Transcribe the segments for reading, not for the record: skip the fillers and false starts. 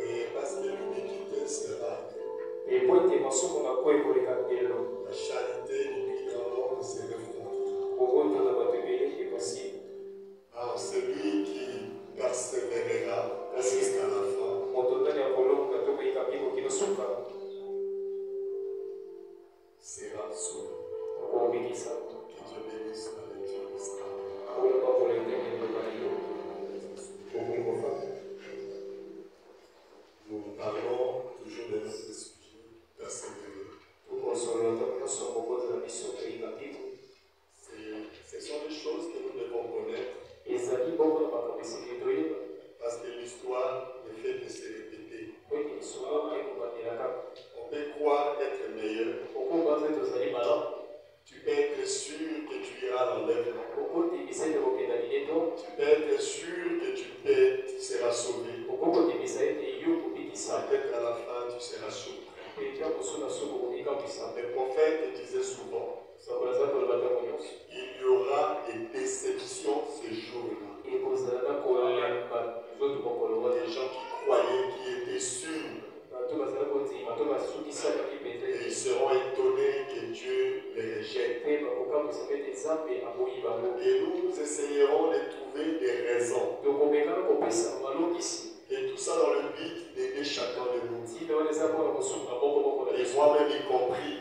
Et parce que l'iniquité sera, la la charité du plus grand nombre se refroidira. Alors celui qui persévérera jusqu'à la fin sera sauvé. Que Dieu bénisse la lecture de ce temps. Nous parlons toujours de notre sujet, persévérer. Ce sont des choses que nous devons connaître parce que l'histoire ne fait que se répéter. On peut croire être meilleur. Tu peux être sûr que tu iras à l'enlèvement. Tu peux être sûr que tu seras sauvé. Peut-être à la fin tu seras surpris. Le prophète disait souvent, il y aura des déceptions ce jour-là. Des gens qui croyaient, qui étaient sûrs. Et ils seront étonnés que Dieu les rejette. Et nous essayerons de trouver des raisons. Et tout ça dans le but d'aider chacun de nous. Et moi-même y compris.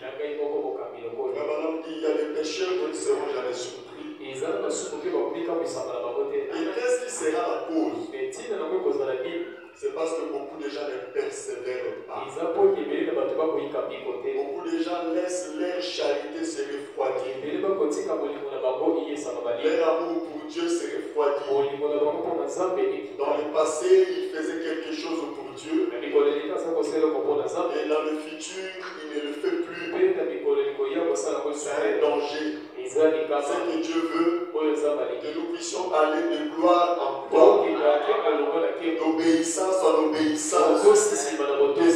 Vraiment, il y a des pécheurs qui ne seront jamais surpris. Et qu'est-ce qui sera la cause? C'est parce que beaucoup de gens ne persévèrent pas. Beaucoup de gens laissent leur charité se refroidir. Leur amour pour Dieu se refroidit. Dans le passé, ils faisaient quelque chose pour Dieu. Et dans le futur, ils ne le font plus. C'est un danger. Ce que Dieu veut, que nous puissions aller de gloire en gloire, d'obéissance en obéissance, que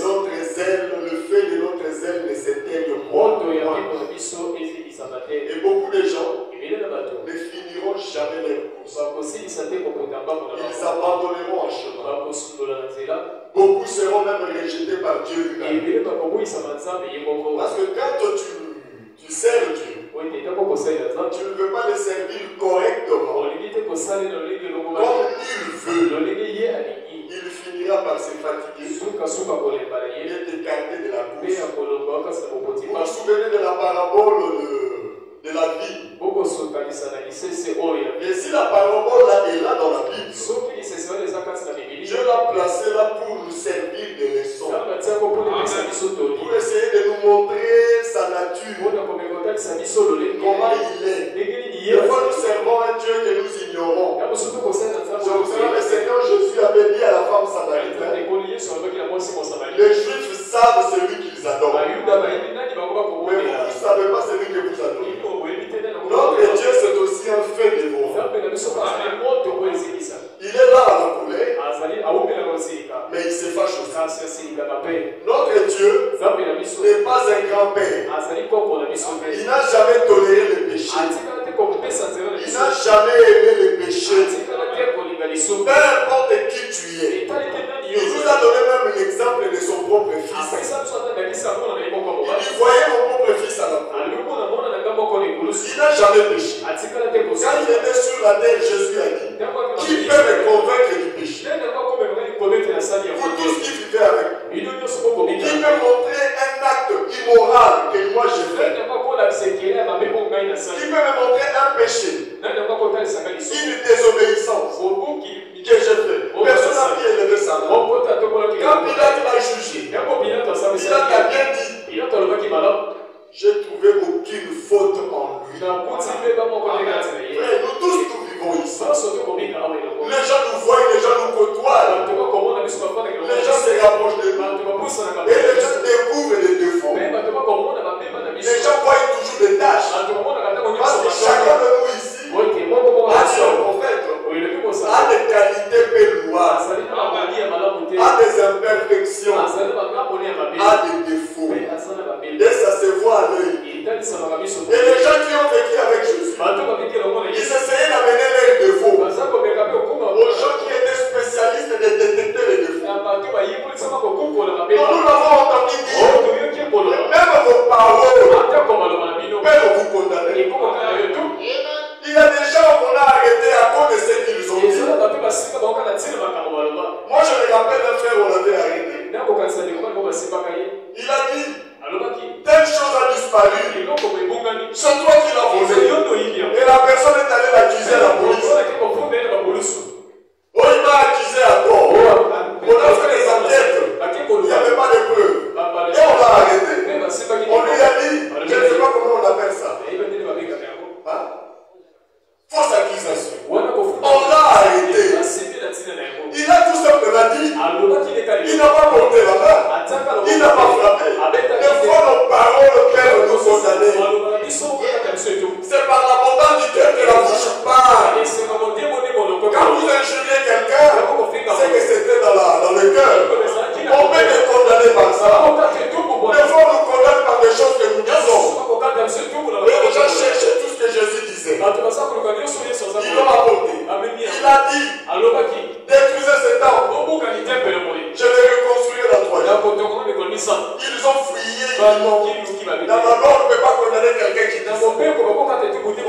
notre zèle, le feu de notre zèle ne s'éteigne point. Et beaucoup de gens ne finiront jamais leur course. Ils abandonneront en chemin. Beaucoup seront même rejetés par Dieu lui-même. Parce que quand tu sers Dieu, tu ne veux pas le servir correctement, comme il veut, il finira par se fatiguer et t'écarter de la course. Vous vous souvenez de la parabole de la vie? Et si la parabole là est là dans la Bible, Dieu l'a placée là pour nous servir de leçon, pour essayer de nous montrer sa nature, comment il est. Des fois nous servons un Dieu que nous ignorons. C'est pour cela que le Seigneur Jésus avait dit à la femme samaritaine, les Juifs savent celui qu'ils adorent, mais vous ne savez pas celui que vous adorez. Notre Dieu c'est aussi un feu dévorant. Il est là à la colère, mais il se fâche aussi. Notre Dieu n'est pas un grand-père. Il n'a jamais toléré le péché. Il n'a jamais aimé le péché. Peu importe qui tu es. Il nous a donné même l'exemple de son propre fils. Il dit, voyez mon propre fils à la croix. Il n'a jamais péché. Quand il était sur la terre, Jésus a dit, qui peut me convaincre du péché? Vous tous qui vivez avec moi. Qui peut montrer un acte immoral que moi j'ai fait? Qui peut me montrer un péché? Une désobéissance que j'ai fait. Personne n'a pu élever sa main. Quand Pilate l'a jugé, Pilate a bien dit, j'ai trouvé aucune faute en lui. Frère, nous tous nous vivons ici. Les gens nous voient, les gens nous côtoient. Les gens se rapprochent de nous. Et les gens découvrent les défauts. Les gens voient toujours des tâches. Parce que chacun de nous ici a son prophète, a des qualités péloires, a des imperfections, a des défauts. Et ça se voit à l'œil. Et les gens qui ont vécu avec Jésus, ils essayaient d'amener leurs défauts aux gens qui étaient spécialistes de détecter les défauts. Nous l'avons entendu dire, même vos paroles peuvent vous condamner. Il y a des gens qu'on a arrêtés à cause de ce qu'ils ont dit. Moi je me rappelle un frère, on l'avait arrêté. Il a dit, telle chose a disparu. C'est toi qui l'as volé. Et la personne est allée l'accuser à la police. Oh, il m'a accusé à tort. On a fait des enquêtes. Il n'y avait pas de preuves. Et on l'a arrêté. On lui a dit, je ne sais pas comment on appelle ça. Hein? Fausse accusation. On l'a arrêté. Il a tout simplement dit, il n'a pas porté la main. Il n'a pas frappé. Des fois, nos paroles peuvent nous condamner. C'est par l'abondance du cœur que la bouche parle. Quand vous injuriez quelqu'un, c'est que c'était dans le cœur. On peut les condamner par ça. Des fois, on nous condamne par des choses que nous disons. Mais on a cherché tout ce que Jésus disait. Ils l'ont apporté. Il a dit, détruisez cet arbre. Je vais reconstruire la troisième. Ils ont fouillé. Dans la loi, on ne peut pas condamner quelqu'un qui dit ça. On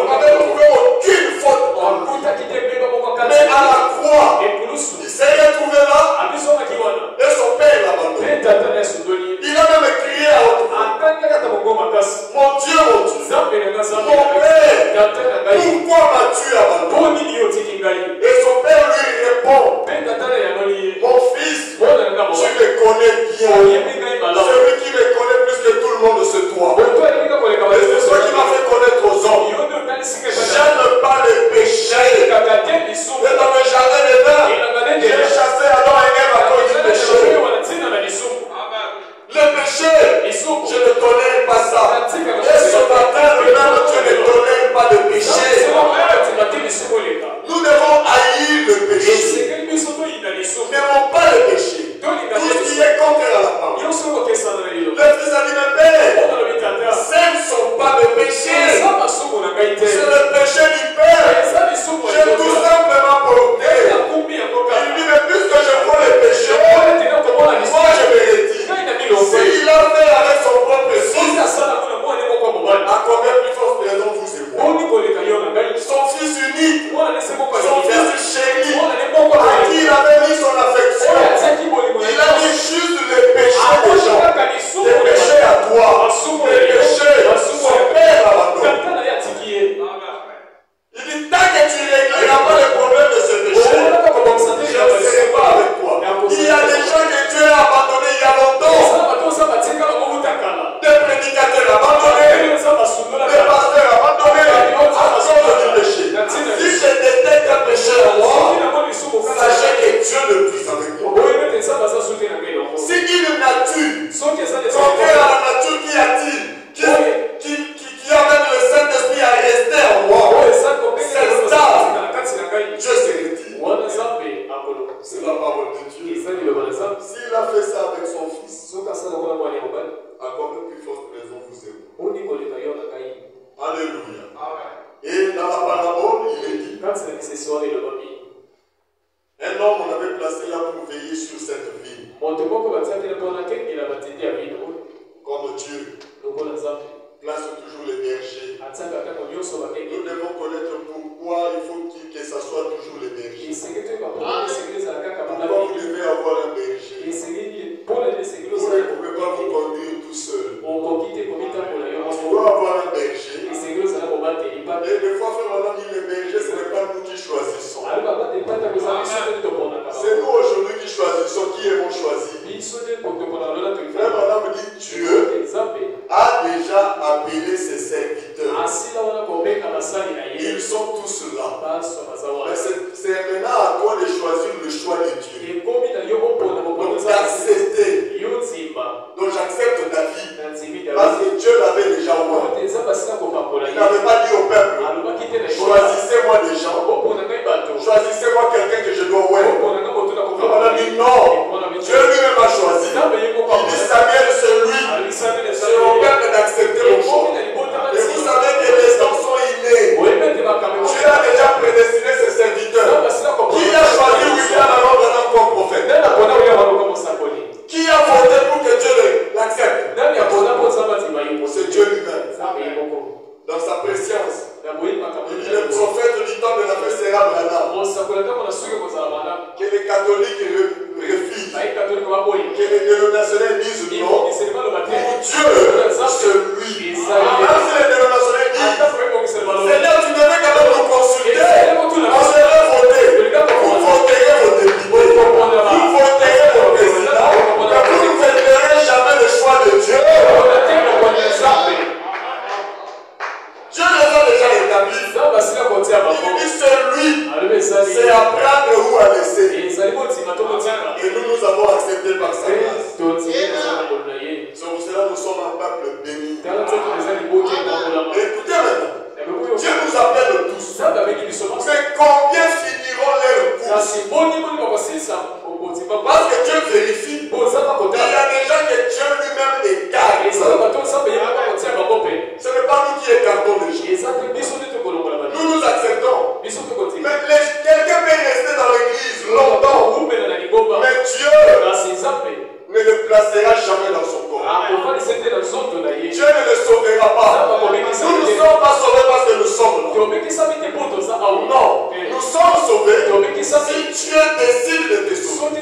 n'avait trouvé aucune faute en lui. Mais à la croix, il s'est retrouvé là et son père l'a abandonné. Il a même crié à haute voix, mon Dieu, mon père, pourquoi m'as-tu abandonné? Et son père lui répond, mon fils, tu me connais bien. Celui qui me connaît plus que tout le monde, c'est toi. Et c'est toi qui m'as fait connaître aux hommes. J'aime pas les péchés. Et dans le jardin d'Éden, j'ai chassé Adam et Ève à cause du péché. Le péché, je ne tolère pas ça. Et ce matin, même Dieu ne tolère pas le péché. Nous devons haïr le péché. N'aimons pas le péché. Tout ce qui est contraire à la parole. Le fils a dit, mais père, ce ne sont pas mes péchés. C'est le péché du père. J'ai tout simplement porté. Il dit, mais puisque je prends les péchés, moi je me retire. S'il a fait avec son propre fils, à combien plus forte raison vous et moi? Son fils unique, son fils chéri, à qui il avait mis son affection. Il a mis juste les péchés des gens, les péchés à toi, les péchés, son père a abandonné. Il dit, tant que tu régleras pas le problème de ce péché, je ne serai pas avec toi. Il y a des gens que Dieu a abandonnés il y a longtemps. Des prédicateurs abandonnés, des pasteurs abandonnés à cause du péché. Si je détecte un péché en moi, sachez que Dieu ne puisse avec moi. Si une nature, contraire à la nature qui attire, qui amène le Saint-Esprit à rester en moi, c'est ça. Dieu se retire. C'est la parole de Dieu. S'il a fait ça avec son fils, à combien plus forte raison vous aimez? Alléluia. Et dans la parabole, il est dit, un homme on avait placé là pour veiller sur cette ville. Comme Dieu place toujours les bergers. Nous devons connaître pourquoi il faut que ça soit toujours les bergers. Pourquoi vous devez avoir un berger? Vous ne pouvez pas vous conduire tout seul. On doit avoir un berger. Et des fois, frère, on a dit les bergers, ce n'est pas nous qui choisissons. C'est nous aujourd'hui qui choisissons, qui avons choisi. Frère, madame dit Dieu a déjà appelé ses serviteurs. Ils sont tous là. Mais c'est maintenant à toi de choisir le choix de Dieu. Donc d'accepter. Donc j'accepte David. Parce que Dieu l'avait déjà ouvert. Il n'avait pas dit au peuple, choisissez-moi des gens. Choisissez-moi quelqu'un que je dois ouvrir. On a dit non. Dieu lui-même a choisi. Il dit Samuel, c'est lui. C'est au peuple d'accepter mon choix. Et vous savez Le prophète du temps de la fête sera Branham. Que les catholiques refusent. Que les dénominationnels disent non. Pour Dieu, c'est lui. Même si les dénominationnels disent, Seigneur, tu devais quand même nous consulter. On serait voté. Vous voterez vos députés. Vous voterez vos présidents. Mais vous ne voterez jamais le choix de Dieu. Dieu les a déjà établis. Il dit c'est lui. C'est à prendre ou à laisser. Et nous, nous avons accepté par sa grâce. Sur cela, nous sommes un peuple béni. Écoutez maintenant. Dieu nous appelle tous. Mais combien finiront leur course? Parce que Dieu vérifie. Il y a des gens que Dieu lui-même écarte. Ce n'est pas nous qui écartons les gens. Nous nous acceptons. Mais quelqu'un peut rester dans l'église longtemps. Mais Dieu ne le placera jamais dans son corps. Dieu ne le sauvera pas. Nous ne sommes pas sauvés parce que nous sommes là. Non, nous sommes sauvés si Dieu décide de te sauver.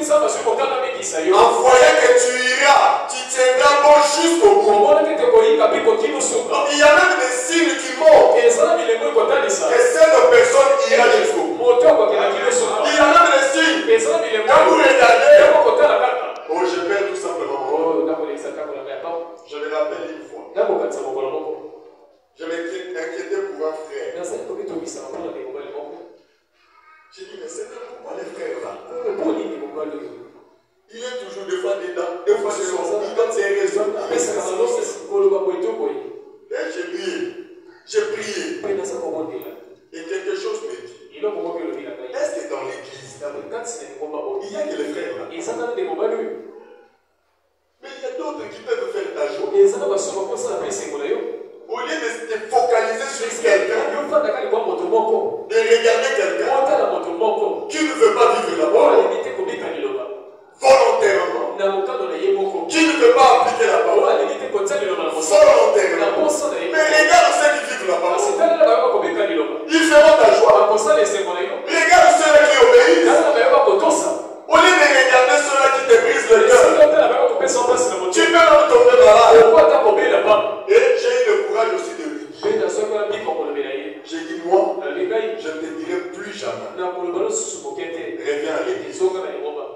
En voyant que tu iras, tu tiendras bon jusqu'au bout. Donc il y a même des signes qui montrent que cette personne ira jusqu'au bout. Il y a même des signes. Quand vous regardez, oh, je perds tout simplement. Je me rappelle une fois. Je m'inquiétais pour un frère. J'ai dit, mais c'est pourquoi les frères là? Il est toujours des fois dedans, des fois dehors. Il donne ses raisons. Et j'ai prié. Et quelque chose me dit. Est-ce que dans l'église, il y a que les frères là? Mais il y a d'autres qui peuvent faire ta joie. Au lieu de te focaliser sur quelqu'un, de regarder quelqu'un qui ne veut pas vivre la parole volontairement, qui ne veut pas appliquer la parole volontairement. Mais regarde ceux qui vivent la parole, ils feront ta joie. Regarde ceux qui obéissent. Au lieu de regarder ceux-là qui te brisent le cœur, tu peux même tomber malade. Et j'ai eu le courage aussi de lui dire. J'ai dit, moi, je ne te dirai plus jamais. Reviens à l'église.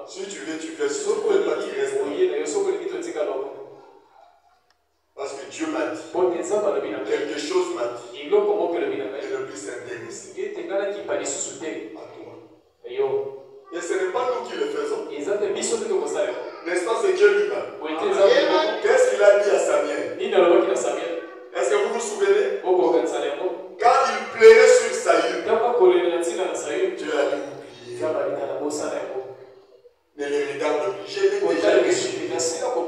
Si tu veux, tu fais. Si tu ne veux pas, tu restes. Parce que Dieu m'a dit. Quelque chose m'a dit. Et ne plus s'intéresser à toi. Et ce n'est pas nous qui le faisons. N'est-ce pas, c'est Dieu lui-même. Qu'est-ce qu'il a dit à Samuel? Est-ce que vous vous souvenez? Quand il plairait sur Saül, Dieu a dit oublier. Ne les regarde plus. J'ai déjà reçu. Mais vous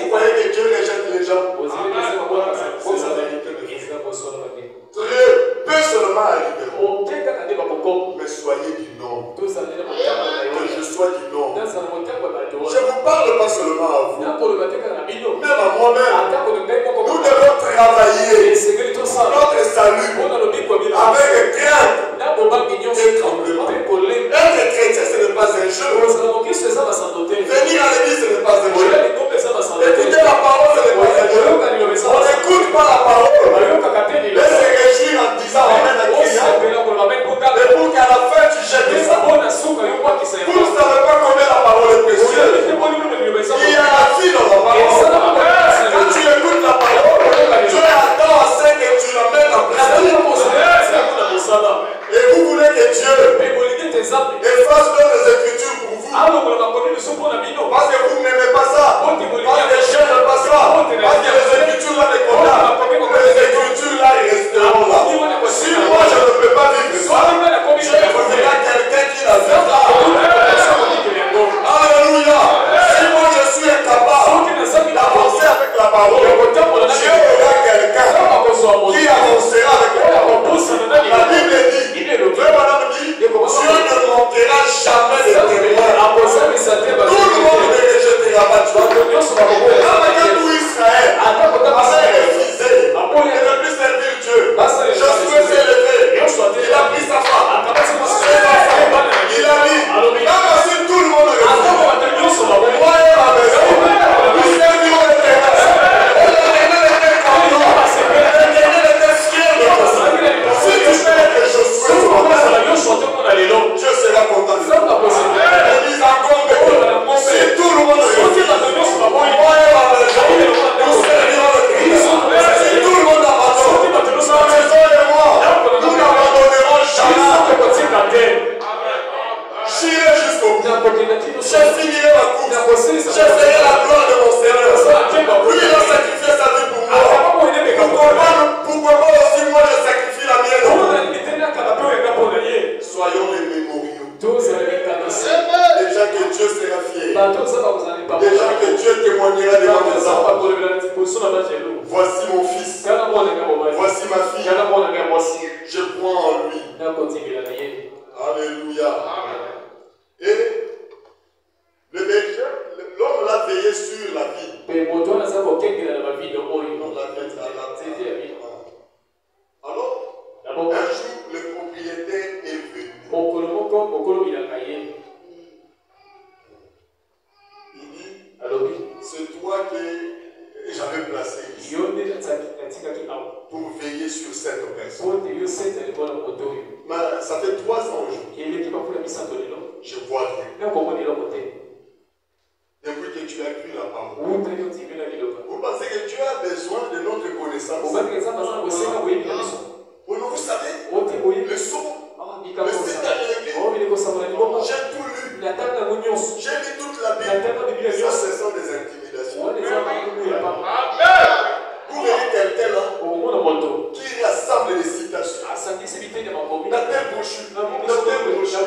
croyez que Dieu rejette les gens? Très peu seulement arriveront. Mais soyez du nombre. Que je sois du nombre. Je ne vous parle pas seulement à vous. Même à moi-même. Nous devons travailler pour notre salut avec crainte et tremblement. Être chrétien, ce n'est pas un jeu. Venir à l'église, ce n'est pas un jeu. Écouter la parole, ce n'est pas un jeu. On n'écoute pas la parole. Et se réjouir en disant amen à criant. Et pour qu'à la fin, tu jettes ça. Vous ne savez pas combien la parole est précieuse. Il y a la vie dans la parole. Quand tu écoutes la parole, Dieu attend à ce que tu la mettes en pratique. Et vous voulez que Dieu efface les écritures pour vous. Parce que vous n'aimez pas ça. Parce que je n'aime pas ça. Parce que les écritures là ne condamnent. Les écritures là resteront là. Si moi je ne peux pas vivre ça, Dieu trouvera quelqu'un qui la vivra. Alléluia. Si moi je suis incapable d'avancer avec la parole, Dieu aura quelqu'un qui avancera avec la parole. La Bible dit, Dieu ne manquera jour, le propriétaire est venu. Il dit, c'est toi que j'avais placé ici pour veiller sur cette personne. Mais ça fait 3 ans aujourd'hui. Je vois rien. Depuis que tu as cru la parole. Vous pensez que Dieu a besoin de notre connaissance? Vous savez, le son, le site américain, j'ai tout lu. J'ai lu toute la Bible. Ça, ce sont des intimidations. Vous verrez quelqu'un là qui rassemble les citations. Dans telle brochure, dans telle brochure.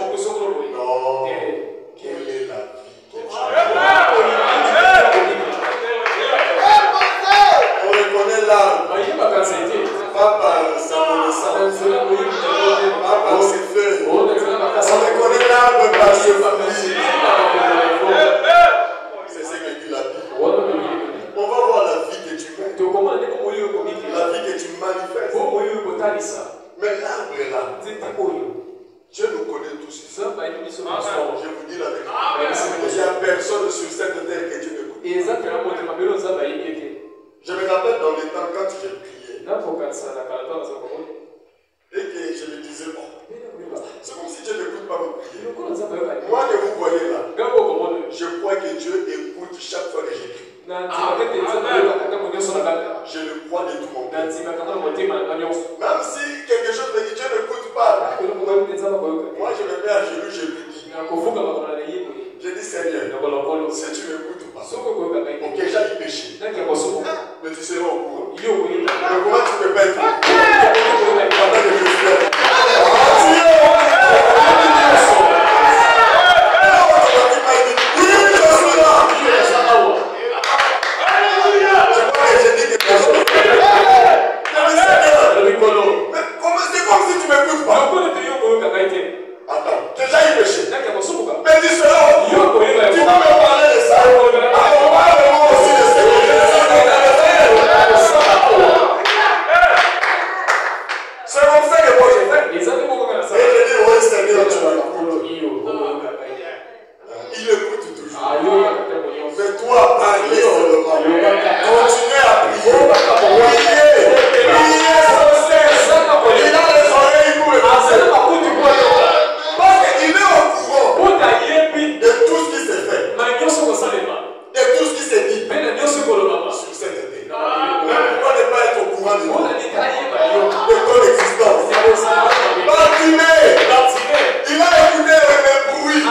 Non, quelle est la vie? On reconnaît l'âme. Pas par sa connaissance. Pas par ses feuilles. On reconnaît l'arbre par ses fruits. C'est ce que dit la Bible. On va voir la vie que tu mènes. La vie que tu manifestes. Mais l'arbre est là. Dieu nous connaît tous ici. Je vous dis la vérité. Il n'y a personne sur cette terre que Dieu ne connaît. Je me rappelle dans les temps quand j'ai prié. Et que je me disais, oh, c'est comme si Dieu n'écoute pas me prier. Moi que vous voyez là, je crois que Dieu écoute chaque fois que j'écris. Je le crois de tout mon cœur. Même si quelque chose me dit Dieu n'écoute pas, moi je me mets à genoux, je lui dis. Je dis Seigneur, si tu n'écoutes pas, ok, j'aille pécher. Mais tu seras au courant. Mais comment tu peux pas être pendant que je suis là? C'est comme si tu m'écoutes pas. Attends, que j'aille pécher. Mais tu seras au courant. Tu vas me parler de ça. Alors on va vraiment aussi de ce que c'est comme ça que moi j'ai fait. Et je dis, oui Seigneur, tu m'écoutes. Il écoute toujours. Mais toi, parlez seulement. Continuez à prier. Priez sans cesse. Il a les oreilles pour écouter. Parce qu'il est au courant de tout ce qui s'est fait. De tout ce qui s'est dit. Sur cette terre. Mais pourquoi ne pas être au courant de ton existence? Bartimée, il a écouté le bruit.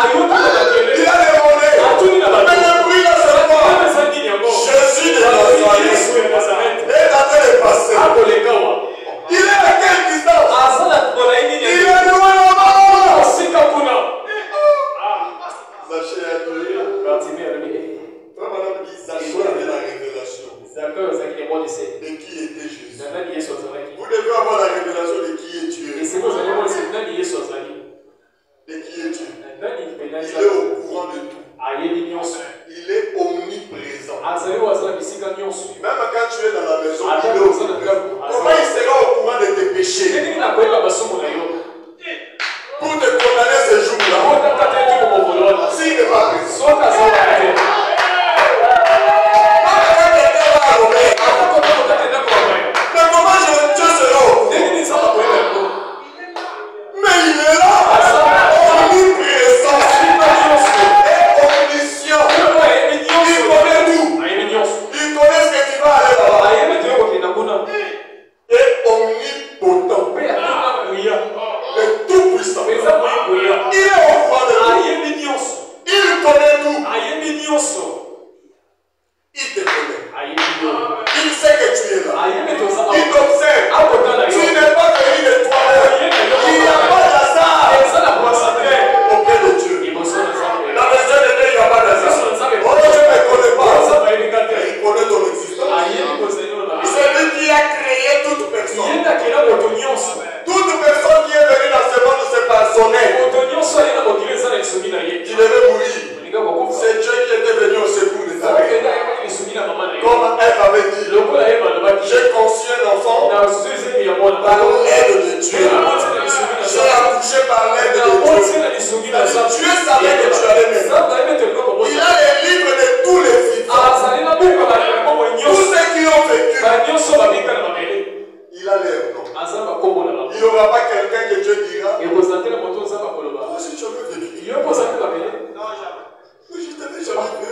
aura pas quelqu'un que Dieu dira. Et vous sentez la moto, ça va pour le bas. Moi, si tu veux venir. Il y a un peu ça qui va venir. Non, jamais. Mais je t'avais jamais vu.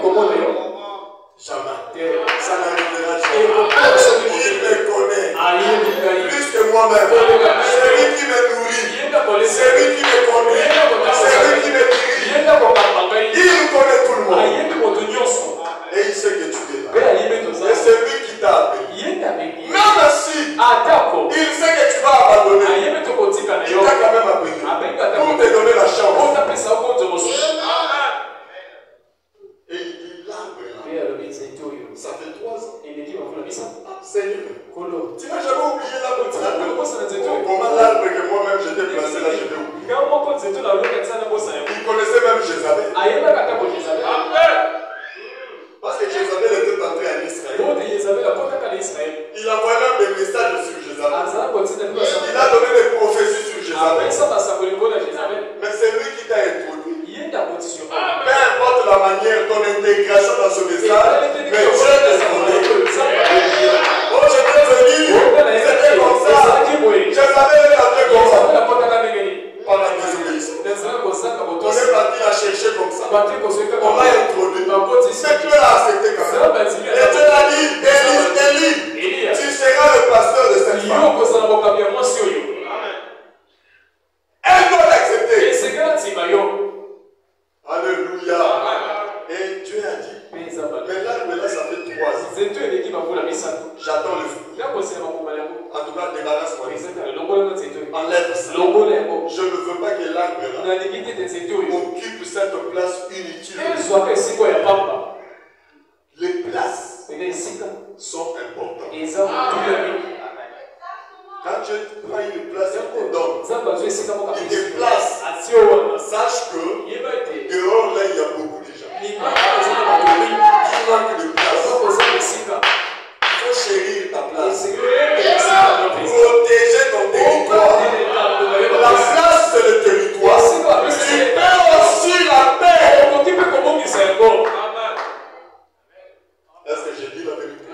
Comment d'ailleurs? Jamais. Ça n'arrivera Et jamais. pourquoi Il me connaît. Plus que moi-même. C'est lui qui me nourrit. C'est lui qui me conduit. C'est lui qui me dirige. Il connaît tout le monde. Et il sait que tu es là. Et c'est lui qui t'a appelé. Même si il sait que tu vas abandonner, il t'a quand même appelé. Pour te donner la chance. Et il dit l'arbre là. Ça fait 3 ans. Seigneur, tu n'as jamais oublié l'arbre. Comment l'arbre que moi-même j'étais placé là, je l'ai oublié. Il connaissait même Jézabel. Parce que Jézabel était entré en Israël. Il envoyait même des messages sur Jézabel. Il a donné des prophéties sur Jézabel. Mais c'est lui qui t'a introduit. Peu importe la manière, ton intégration dans ce message, mais Dieu te connaît. Oh, je t'ai venu, c'était comme ça. Jézabel est entré comme ça. Par la désobéissance. On est parti la chercher comme ça. On l'a introduit. Mais Dieu l'a accepté quand même. Et Dieu l'a dit, Élie, tu seras le pasteur de cette femme. Elle doit l'accepter. Alléluia. Et Dieu a dit, mais là, ça fait 3 ans. J'attends le fruit. En tout cas, débarrasse-moi. Enlève ça. Je ne veux pas que l'arbre occupe cette place inutile. Les places sont importantes. Quand tu prends une place, il te donne. Il te place. Sache que dehors, là, il y a beaucoup de gens. Il manque de place. Il faut chérir ta place. Protéger ton territoire. La place, c'est le territoire. Tu perds aussi la paix. Est-ce que j'ai dit la vérité?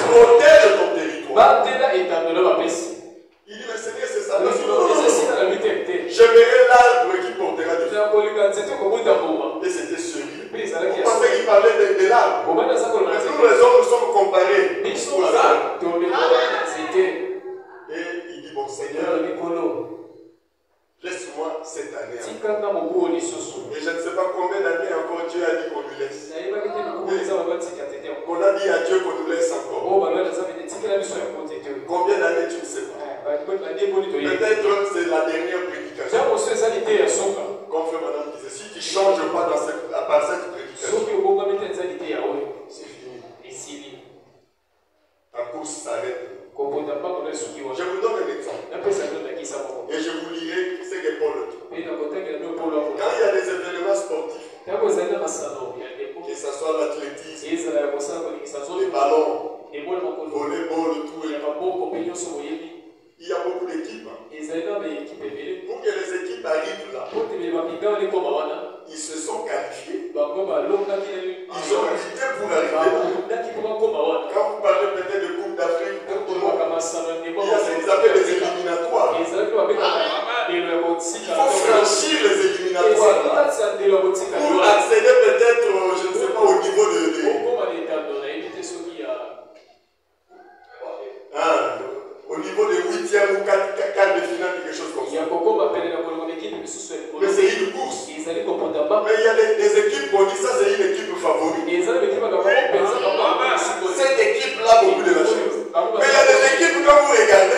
Protège ton territoire. Il dit, mais Seigneur, c'est ça. J'aimerais l'arbre qui portera du fruit. Et c'était celui. Vous pensez qu'il parlait de l'arbre. Mais nous, les hommes, nous sommes comparés aux arbres. Et il dit, bon Seigneur, laisse-moi cette année. Et je ne sais pas combien d'années encore Dieu a dit qu'on lui laisse. On a dit à Dieu qu'on nous laisse encore. Combien d'années tu ne sais pas. Peut-être c'est la dernière prédication. Comme frère madame disait, si tu ne changes pas par cette prédication, c'est fini. Ta course s'arrête. Je vous donne un exemple. Et je vous lirai ce que Paul dit. Quand il y a des événements sportifs, que ce soit l'athlétisme, les ballons, volleyball, tout, il y a beaucoup d'équipes. Pour que les équipes arrivent là, ils se sont qualifiés. Ils ont lutté pour arriver là. Quand vous parlez peut-être de Coupe d'Afrique, il y a ce qu'ils appellent les éliminatoires. Il faut franchir les éliminatoires là, pour accéder peut-être, je ne sais pas, au niveau de au niveau de 8e ou 4 de finale, quelque chose comme ça. Mais c'est une course. Mais il y a des équipes qui ont dit ça, c'est une équipe favorite. Cette équipe-là, beaucoup de la chose. Mais il y a des équipes, quand vous regardez,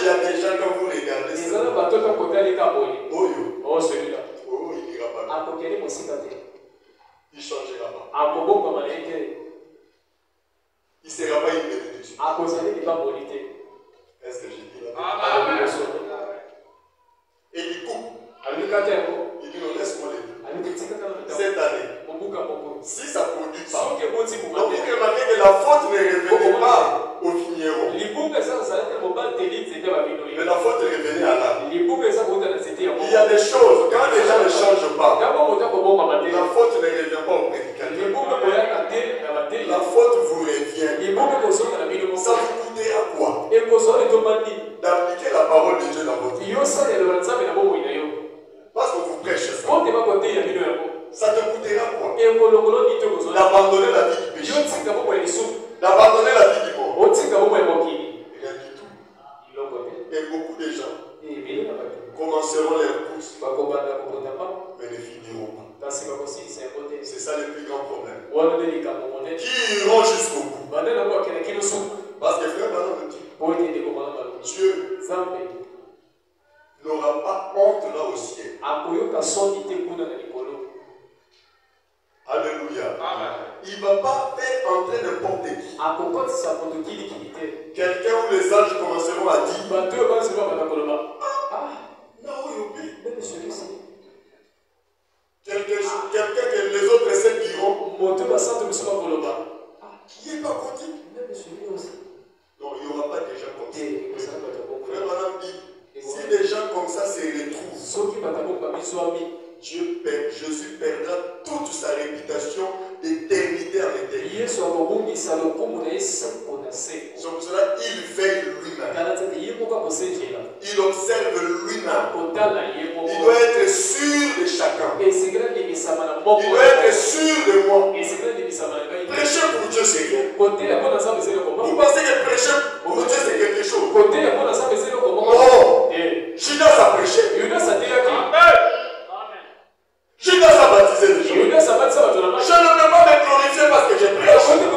il y a des gens, quand vous regardez, celui-là, il n'ira pas. Il ne changera pas. Il ne sera pas une bénédiction. Est-ce que j'ai dit là? Et il coupe. Il dit non, laisse-moi les deux. Cette année, si ça ne produit pas, donc vous remarquez que la faute ne revenait pas au vigneron. Mais la faute revenait à l'âme. Il y a des choses, quand les gens ne changent pas, la faute ne revient pas au prédicateur. La faute vous revient. Ça vous Parce que frère Branham me dit, Dieu n'aura pas honte là au ciel. Alléluia. Il ne va pas faire entrer n'importe qui. Quelqu'un où les anges commenceront à dire, quelqu'un que les autres essaient diront, il n'est pas content. Non, il n'y aura pas de gens comme ça. Frère Branham dit, si des gens comme ça se retrouvent, Jésus perdra toute sa réputation d'éternité en éternité. C'est pour cela qu'il veille lui-même. Il observe lui-même. Il doit être sûr de chacun. Il doit être sûr de moi. Prêcher pour Dieu, c'est rien. Vous pensez que prêcher pour Dieu, c'est quelque chose? Non. Judas a prêché. Judas a baptisé les gens. Je ne peux pas me glorifier parce que je prêche. Je ne peux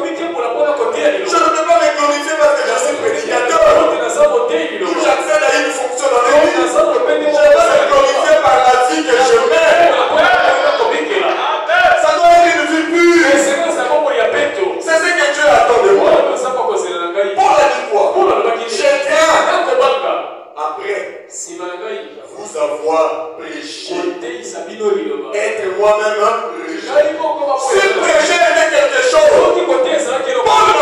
pas me glorifier parce que je suis prédicateur. Ou j'accède à une fonction dans l'église. Je ne peux pas me glorifier par la vie que je mène. Ça doit être une vie pure. C'est ce que Dieu attend de moi. Paul a dit quoi? Je crains après vous avoir prêché, être moi-même riche. Si prêcher était quelque chose, Paul ne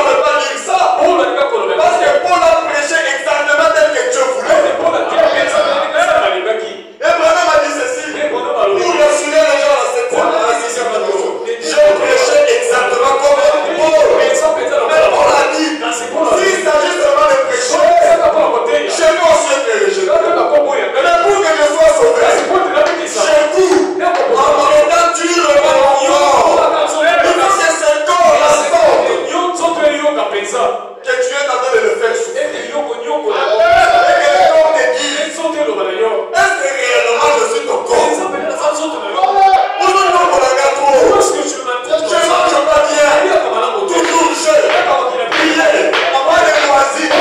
veut pas dire ça. Parce que Paul a prêché exactement tel que Dieu voulait. Et Branham a dit ceci, pour rassurer les gens à cette situation. J'ai prêché exactement comme Paul. Mais Paul a dit, s'il s'agit seulement de prêcher, je peux aussi être rejeté. Mais pour que je sois sauvé, chez vous, en me rendant durement mon corps, il faut que ce corps la sorte, que tu es en train de le faire souffrir. Et que le corps te dise, est-ce que réellement je suis ton corps? Où est-ce que je regarde trop? Je ne mange pas bien, toujours jeune, prier, avoir des loisirs,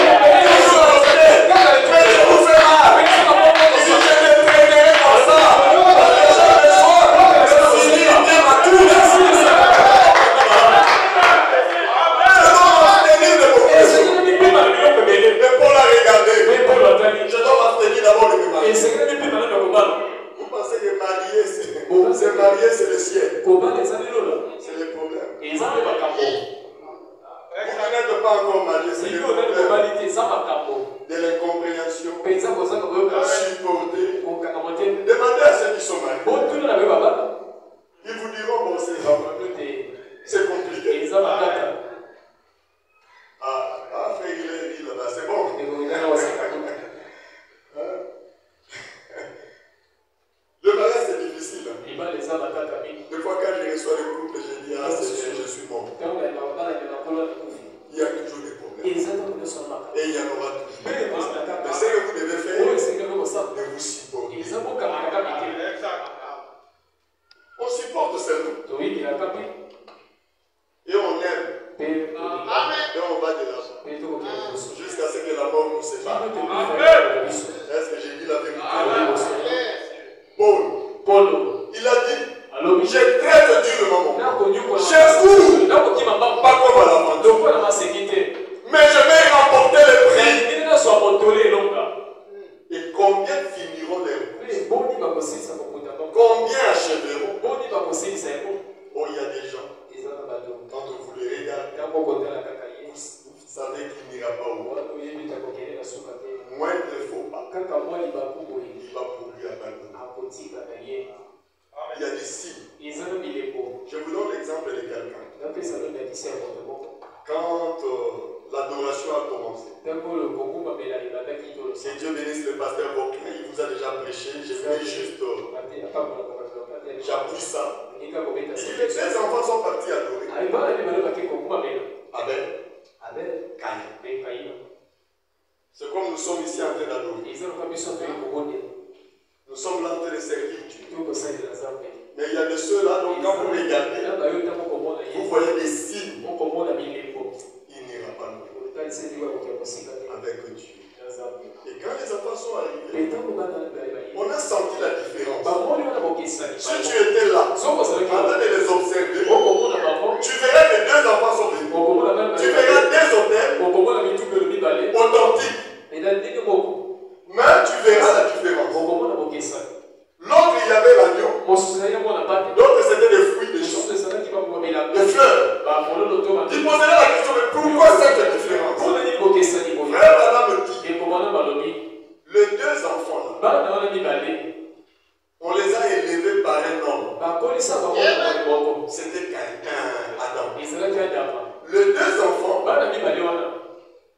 toujours en fait, mais je vous fais mal. Si je me traînerai comme ça, j'ai besoin de finir bien ma tour. Je dois m'abstenir de mon péché. Mais Paul a regardé. Je dois m'abstenir d'abord de me marier. Vous pensez que marier, c'est le ciel? C'est le problème. Vous n'êtes pas encore marié, c'est le problème. De l'incompréhension. Supporter. Demandez à ceux qui sont mariés. Ils vous diront, bon, c'est compliqué. Ah, frère, il est là-bas, c'est bon. Le mariage, c'est difficile. Des fois, quand je reçois le couple, je dis, ah, c'est sûr, je suis mort. Il y a toujours des problèmes. Et il y en aura toujours. Mais ce que vous devez faire, de vous supporter. On supporte seulement. Et on aime. Et on va de l'avant. Jusqu'à ce que la mort nous sépare. Est-ce que j'ai dit la vérité? Paul, il a dit, je traite durement mon corps. Chez vous, pas comme à l'aventure. Mais je vais remporter le prix. Et combien finiront les courses? Combien achèveront? Oh, il y a des gens, quand vous les regardez, vous savez qu'il n'ira pas au bout. Moindre faux pas, il va pour lui abandonner. Il y a des signes. Je vous donne l'exemple de quelqu'un. Quand l'adoration a commencé, que Dieu bénisse le pasteur Bokme, il vous a déjà prêché, je vais juste j'appuie ça. Et les enfants sont partis adorer. Abel, Caïn. C'est comme nous sommes ici en train d'adorer. Nous sommes là en train de servir Dieu. Mais il y a de ceux-là, donc quand vous regardez, vous voyez des signes. Il n'ira pas nous. Dieu. Et quand les enfants sont arrivés, on a senti la différence. Si tu étais là, en train de les observer, tu verras que deux enfants sont venus. Tu verras des hôtels authentiques. Mais tu verras la différence. L'autre, il y avait l'agneau. D'autres, c'était des fruits des champs. Des fleurs. Il posait la question, mais pourquoi cette différence? Frère Bana me dit, les deux enfants là, on les a élevés par un homme. C'était Adam. Les deux enfants,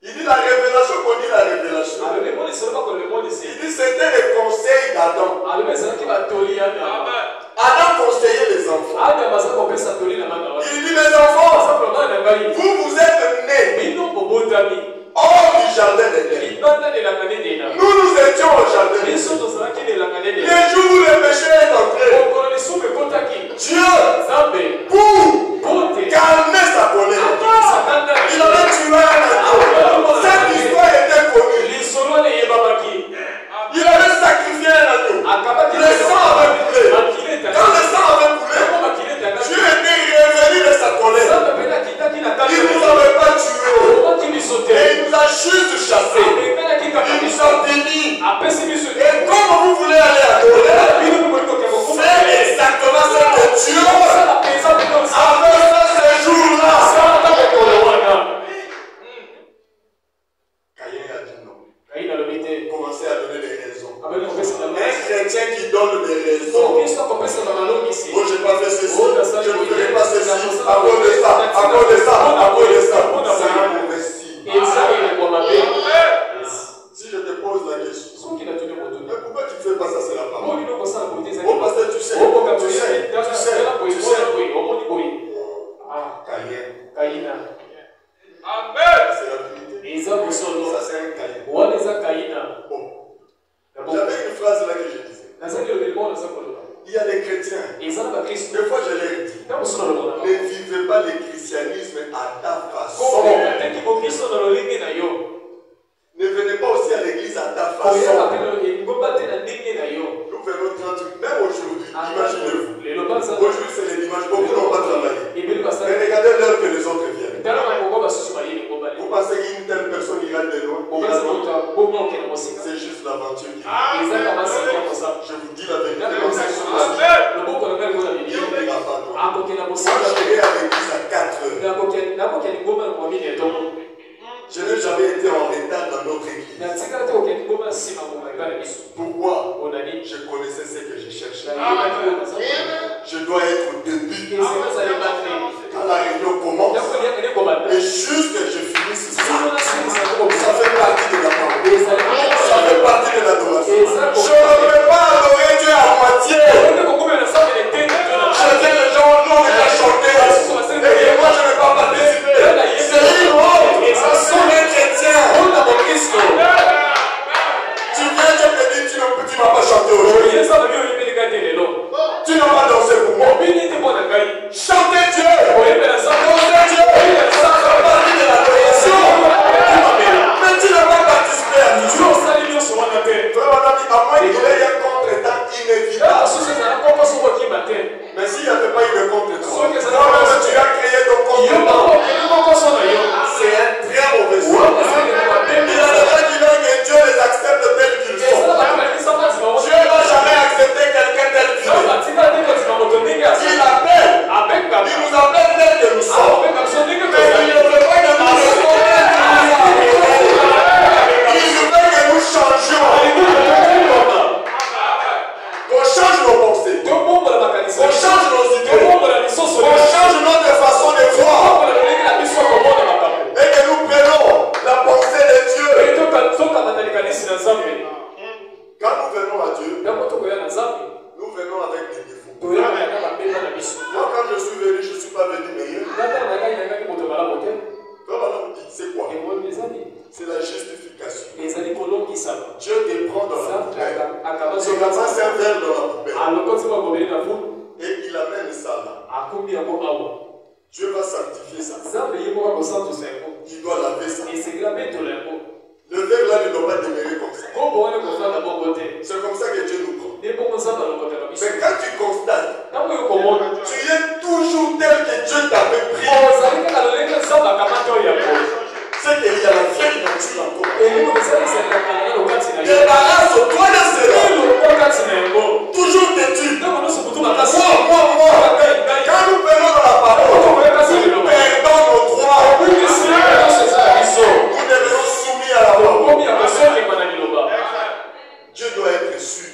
il dit la révélation qu'on dit la révélation. Il dit c'était les conseils d'Adam. Adam conseillait les enfants. Il dit mes enfants, vous êtes nés hors du jardin d'Éden. Nous étions au jardin. Les jours où le péché est entré, Dieu, pour calmer sa colère, il avait tué un agneau. Cette histoire était connue. Il avait sacrifié un agneau. Le sang avait coulé. Quand le sang avait coulé, Dieu était revenu de sa colère. Il ne nous avait pas tués. Et il nous a juste chassés. Il nous a bénis. Et comme vous voulez aller à colère, faites exactement ce que Dieu avait fait ce jour-là. Caïn a dit non. Commencez à donner des raisons. Un chrétien qui donne des raisons. Oh, je n'ai pas fait ceci. Je ne ferai pas ceci. À cause de ça. À cause de ça. À cause de ça. C'est un mauvais signe. Si je te pose la question, mais pourquoi tu ne fais pas ça? C'est la parole. Oh, pasteur, tu sais. Tu sais. Ah, Caïn. Amen. C'est la vérité. Ça, c'est un Caïn. Bon. J'avais une phrase là que je disais. Il y a des chrétiens. Des fois, je leur dis, ne vivez pas le christianisme à ta façon. Ne venez pas aussi à l'église à ta façon. Nous venons 38, même aujourd'hui, imaginez-vous. Aujourd'hui, c'est le dimanche, beaucoup n'ont pas travaillé. Mais regardez l'heure que les autres viennent. Vous pensez qu'une telle personne ira de loin? C'est juste l'aventure qui est. Je vous dis la vérité. Il n'ira pas loin. Moi, j'irai à l'église à 4 heures. Je n'ai jamais été en retard dans notre église. Pourquoi? Je connaissais ce que je cherchais. Je dois être au début. Quand la réunion commence, et juste que je finisse ça, ça fait partie de la parole. Ça fait partie de l'adoration. Je ne veux pas adorer Dieu à moitié. Je dis les gens, nous on est à chanter. Et moi je ne vais pas participer. C'est une honte. Ce sont les chrétiens. Tu viens, je te dis, tu ne m'as pas chanté aujourd'hui. Tu n'as pas dansé pour moi. Chantez Dieu. Dansez Dieu. Ça fait partie de l'adoration. Mais tu n'as pas participé à nous. À moins qu'il y ait un contre-temps inévitable. Mais s'il n'y avait pas eu de contre-temps, toi-même tu as créé ton contre-temps. C'est un très mauvais signe. Il y a des gens qui veulent que Dieu les accepte tels qu'ils sont. Dieu ne va jamais accepter quelqu'un tel qu'il est. Il appelle. Il nous appelle tel que nous sommes. Mais il ne veut pas que nous soyons tels que nous sommes. Il veut que nous changions. Qu'on change nos pensées. Qu'on change nos idées. Qu'on change notre façon de voir. Et que nous prenons la pensée de Dieu. Quand nous venons à Dieu, nous venons avec des défauts. Moi, quand je suis venu, je ne suis pas venu meilleur. C'est quoi? C'est la justification. Dieu te prend dans la poubelle. Tu ramasses un verre dans la poubelle. Et il amène ça là. Dieu va sanctifier ça. il doit laver ça. Et c'est grave tout là. Le verre là ne doit pas demeurer comme ça. C'est comme ça que Dieu nous prend. Mais quand tu constates, tu es toujours tel que Dieu t'avait pris. C'est qu'il y a la vieille nature encore. Débarrasse-toi de cela. Toujours têtu. Moi. Quand nous prenons dans la parole, nous perdons nos droits. Nous devenons soumis à la parole. Dieu doit être sûr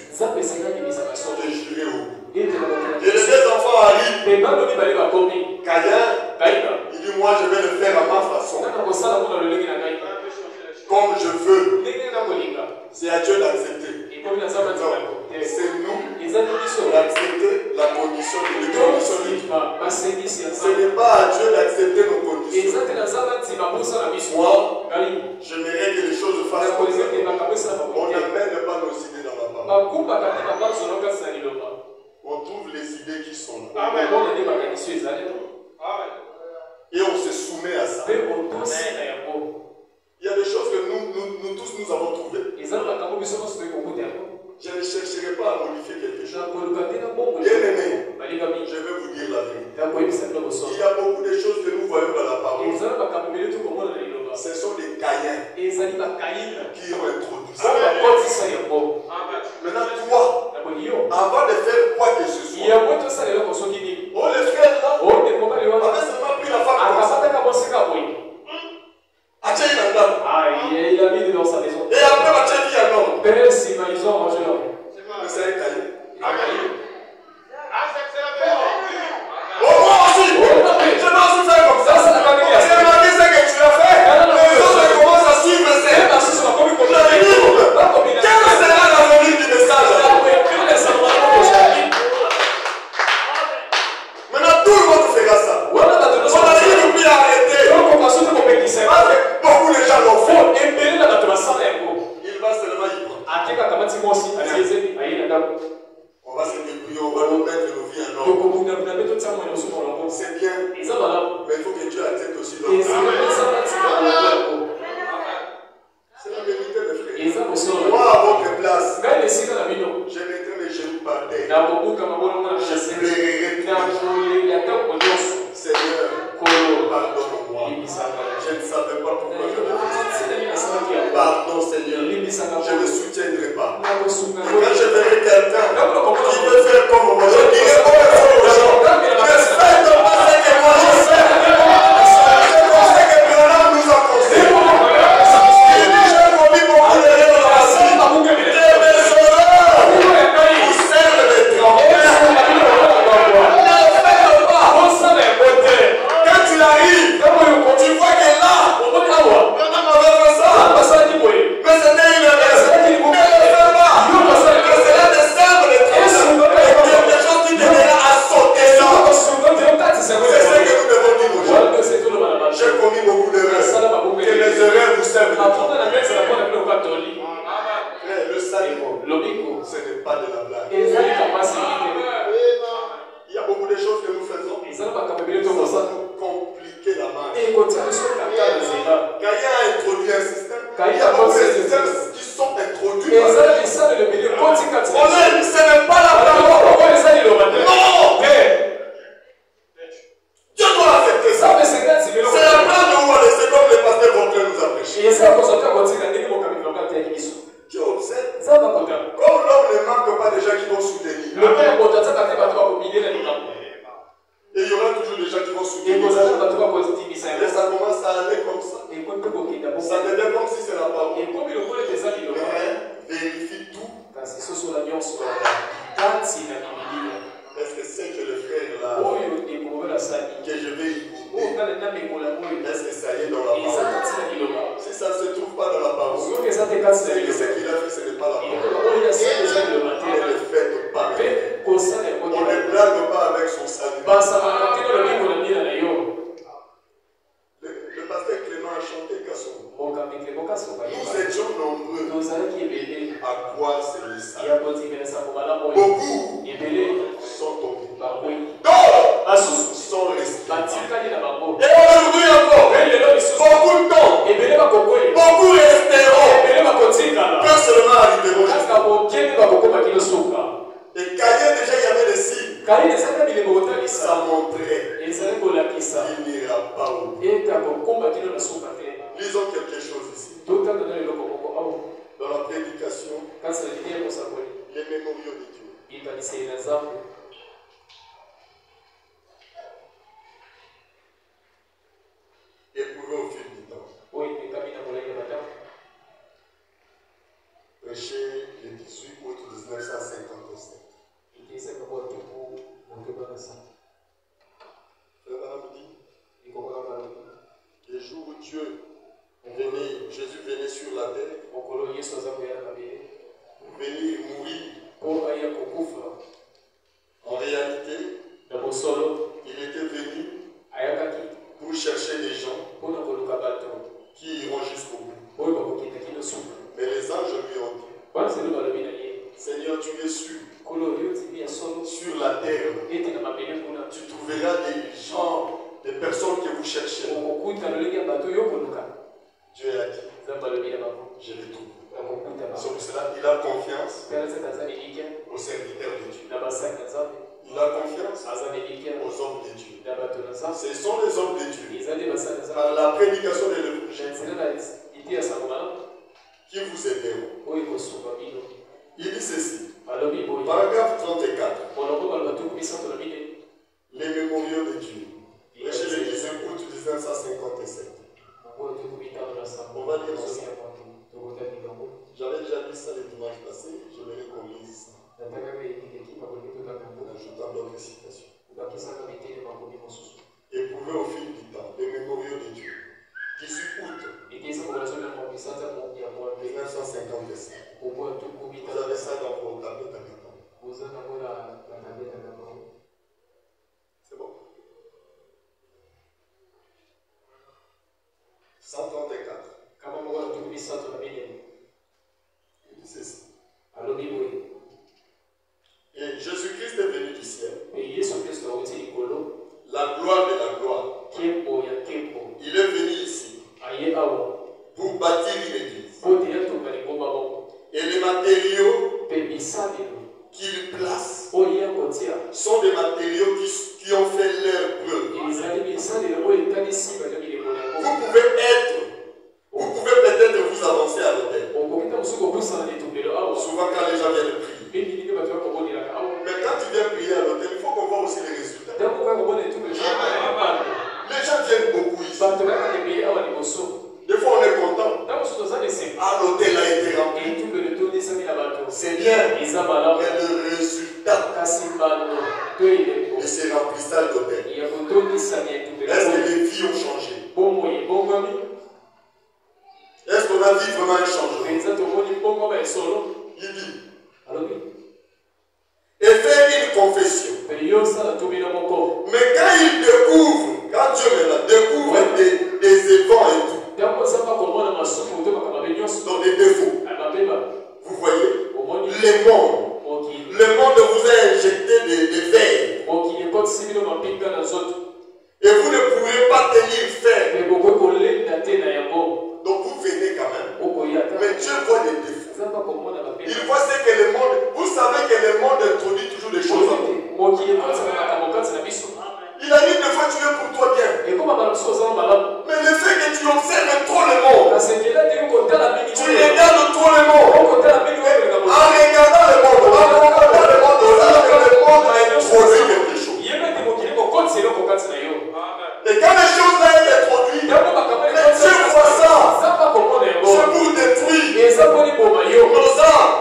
de jurer au bout. Et les deux enfants arrivent. Caïn, il dit moi je vais le faire à ma façon. Comme je veux. C'est à Dieu d'accepter. C'est nous d'accepter la condition de Dieu. Ce n'est pas à Dieu d'accepter nos conditions. Moi, j'aimerais que les choses fassent comme ça. On n'amène pas nos idées dans la parole. On trouve les idées qui sont là. Amen. Et on se soumet à ça. Il y a des choses que nous tous nous avons trouvées. Je ne chercherai pas à modifier quelque chose. Bien aimé, je vais vous dire la vérité. Il y a beaucoup de choses que nous voyons dans la parole. Ce sont des Caïns qui ont introduit ça. Maintenant, toi, avant de faire quoi que ce soit, oh les frères là, avait seulement pris la femme comme ça. Atia il a mis dans sa maison. Et après Atia dit à l'homme. Mais c'est un Caïn. Oh moi aussi. Je dois aussi faire comme ça. C'est remarqué ce que tu as fait. Les autres commencent à suivre ça. Quelle sera la venue du message? Maintenant tout le monde fera ça. On n'arrive plus à arrêter. Parce que beaucoup de gens l'ont fait. Il va seulement y prendre. On va se débrouiller, on va nous mettre nos vies en ordre. C'est bien. Mais il faut que Dieu accepte aussi l'homme. C'est la vérité, mes frères. Moi, à votre place, je mettrai mes genoux par terre. Je pleurerai tout. Seigneur, pardonne-moi. Je ne savais pas pourquoi je le faisais. Pardon, Seigneur. Je ne me soutiendrai pas. Et quand je verrai quelqu'un qui veut faire comme moi, je dirai aux gens, ne faites pas ce que moi je fais. C'est pour ça que Branham nous a conseillé. Il dit, j'ai commis beaucoup d'erreurs dans la vie. Des erreurs vous servent de trompettes. Ne faites pas. Quand tu arrives, tu vois que là, Branham avait fait ça. Mais c'était une erreur. Ne le fais pas. C'est là de serve de trompettes. Et quelque chose qui t'aidera à sauter là. C'est ce que nous devons dire aujourd'hui. J'ai commis beaucoup d'erreurs. Que les erreurs vous servent de trompettes. Le salut, ce n'est pas de la blague. Il y a beaucoup de choses que nous faisons sans nous compliquer la marche. Caïn a introduit un système. Il y a beaucoup de systèmes qui sont introduits. Ce n'est pas la parole. Non! Dieu doit accepter ça. C'est la plan de où on laisse comme le pasteur Gontier nous a prêché. Tu observes. Comme l'homme ne manque pas de gens qui vont soutenir. Et il y aura toujours des gens qui vont soutenir. Et ça commence à aller comme ça. Ça devient comme si c'est la parole. Vérifie tout. Est-ce que c'est que le frère là que je vais y goûter? Est-ce que ça y est dans la parole? Si ça ne se trouve pas dans la parole, c'est que ce qu'il a fait, ce n'est pas la parole. Ne le faites pas. On ne blague pas avec son salut. Le pasteur Clément a chanté Kassou. Nous étions nombreux à croire ce message. Beaucoup sont tombés. D'autres sont restés. Et aujourd'hui encore, beaucoup beaucoup resteront. Peu seulement arriveront. Et Caïn, déjà, il y avait des signes. Ça montrait qu'il n'ira pas au bout. Lisons quelque chose ici. Dans la prédication, les mémoriaux de Dieu. Éprouvé au fil du temps. Prêché le 18 août 1957. Le jour où Jésus venait sur la terre, venir mourir. En réalité, il était venu pour chercher des gens qui iront jusqu'au bout. Mais les anges lui ont dit, Seigneur, tu es sûr, sur la terre, tu trouveras des gens, des personnes que vous cherchez. Dieu a dit, je les trouve. C'est pour cela qu'il a confiance aux serviteurs de Dieu. Il a confiance aux hommes de Dieu. Ce sont les hommes de Dieu. Par la prédication de l'évangile qui vous aideront. Il dit ceci. Paragraphe 34. Les mémoriaux de Dieu. Prêché le 18 août 1957. On va lire ensemble. J'avais déjà lu ça le dimanche passé. Je vais qu'on lise ça. En ajoutant d'autres citations. Éprouvé au fil du temps. Les mémoriaux de Dieu. 18 août 1957. Vous avez ça dans vos tablettes à Gabon. C'est bon. 134. Il dit ceci. Et Jésus-Christ est venu du ciel. La gloire de la gloire. Il est venu ici pour bâtir une église. Et les matériaux qu'il place sont des matériaux qui ont fait leur preuve. Vous pouvez peut-être vous avancer à l'autel. Souvent quand les gens viennent prier. Mais quand tu viens prier à l'autel, il faut qu'on voit aussi les résultats. Les gens viennent beaucoup ici. Des fois on est content. Ah, l'autel a été rempli. C'est bien. Mais le résultat de ce remplissage d'autel, est-ce que les vies ont changé? Est-ce qu'on a vu vraiment un changement? Il dit, et faire une confession. Mais quand il découvre, quand Dieu découvre des évents et tout, donc des défauts, vous voyez, le monde vous a injecté des verres. Et vous ne pouvez pas tenir ferme. Donc vous venez quand même. Mais Dieu voit des défauts. Il voit ce que le monde. Vous savez que le monde introduit toujours des choses. Il arrive des fois tu es pour toi bien. Mais le fait que tu observes trop le monde, tu regardes trop le monde. En regardant le monde, le monde a introduit quelque chose. Et quand les choses là sont introduites, Dieu voit ça. C'est pour détruire nos âmes.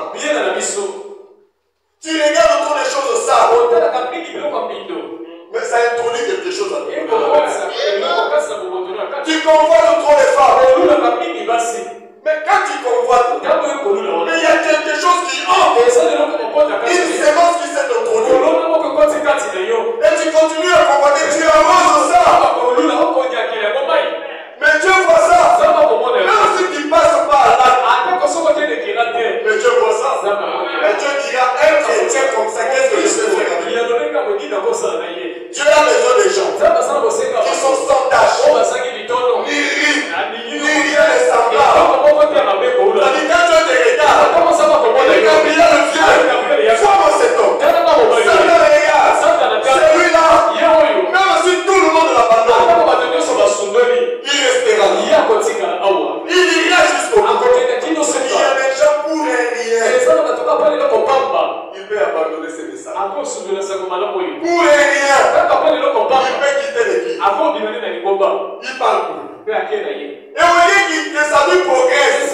Et vous voyez que sa vie progresse,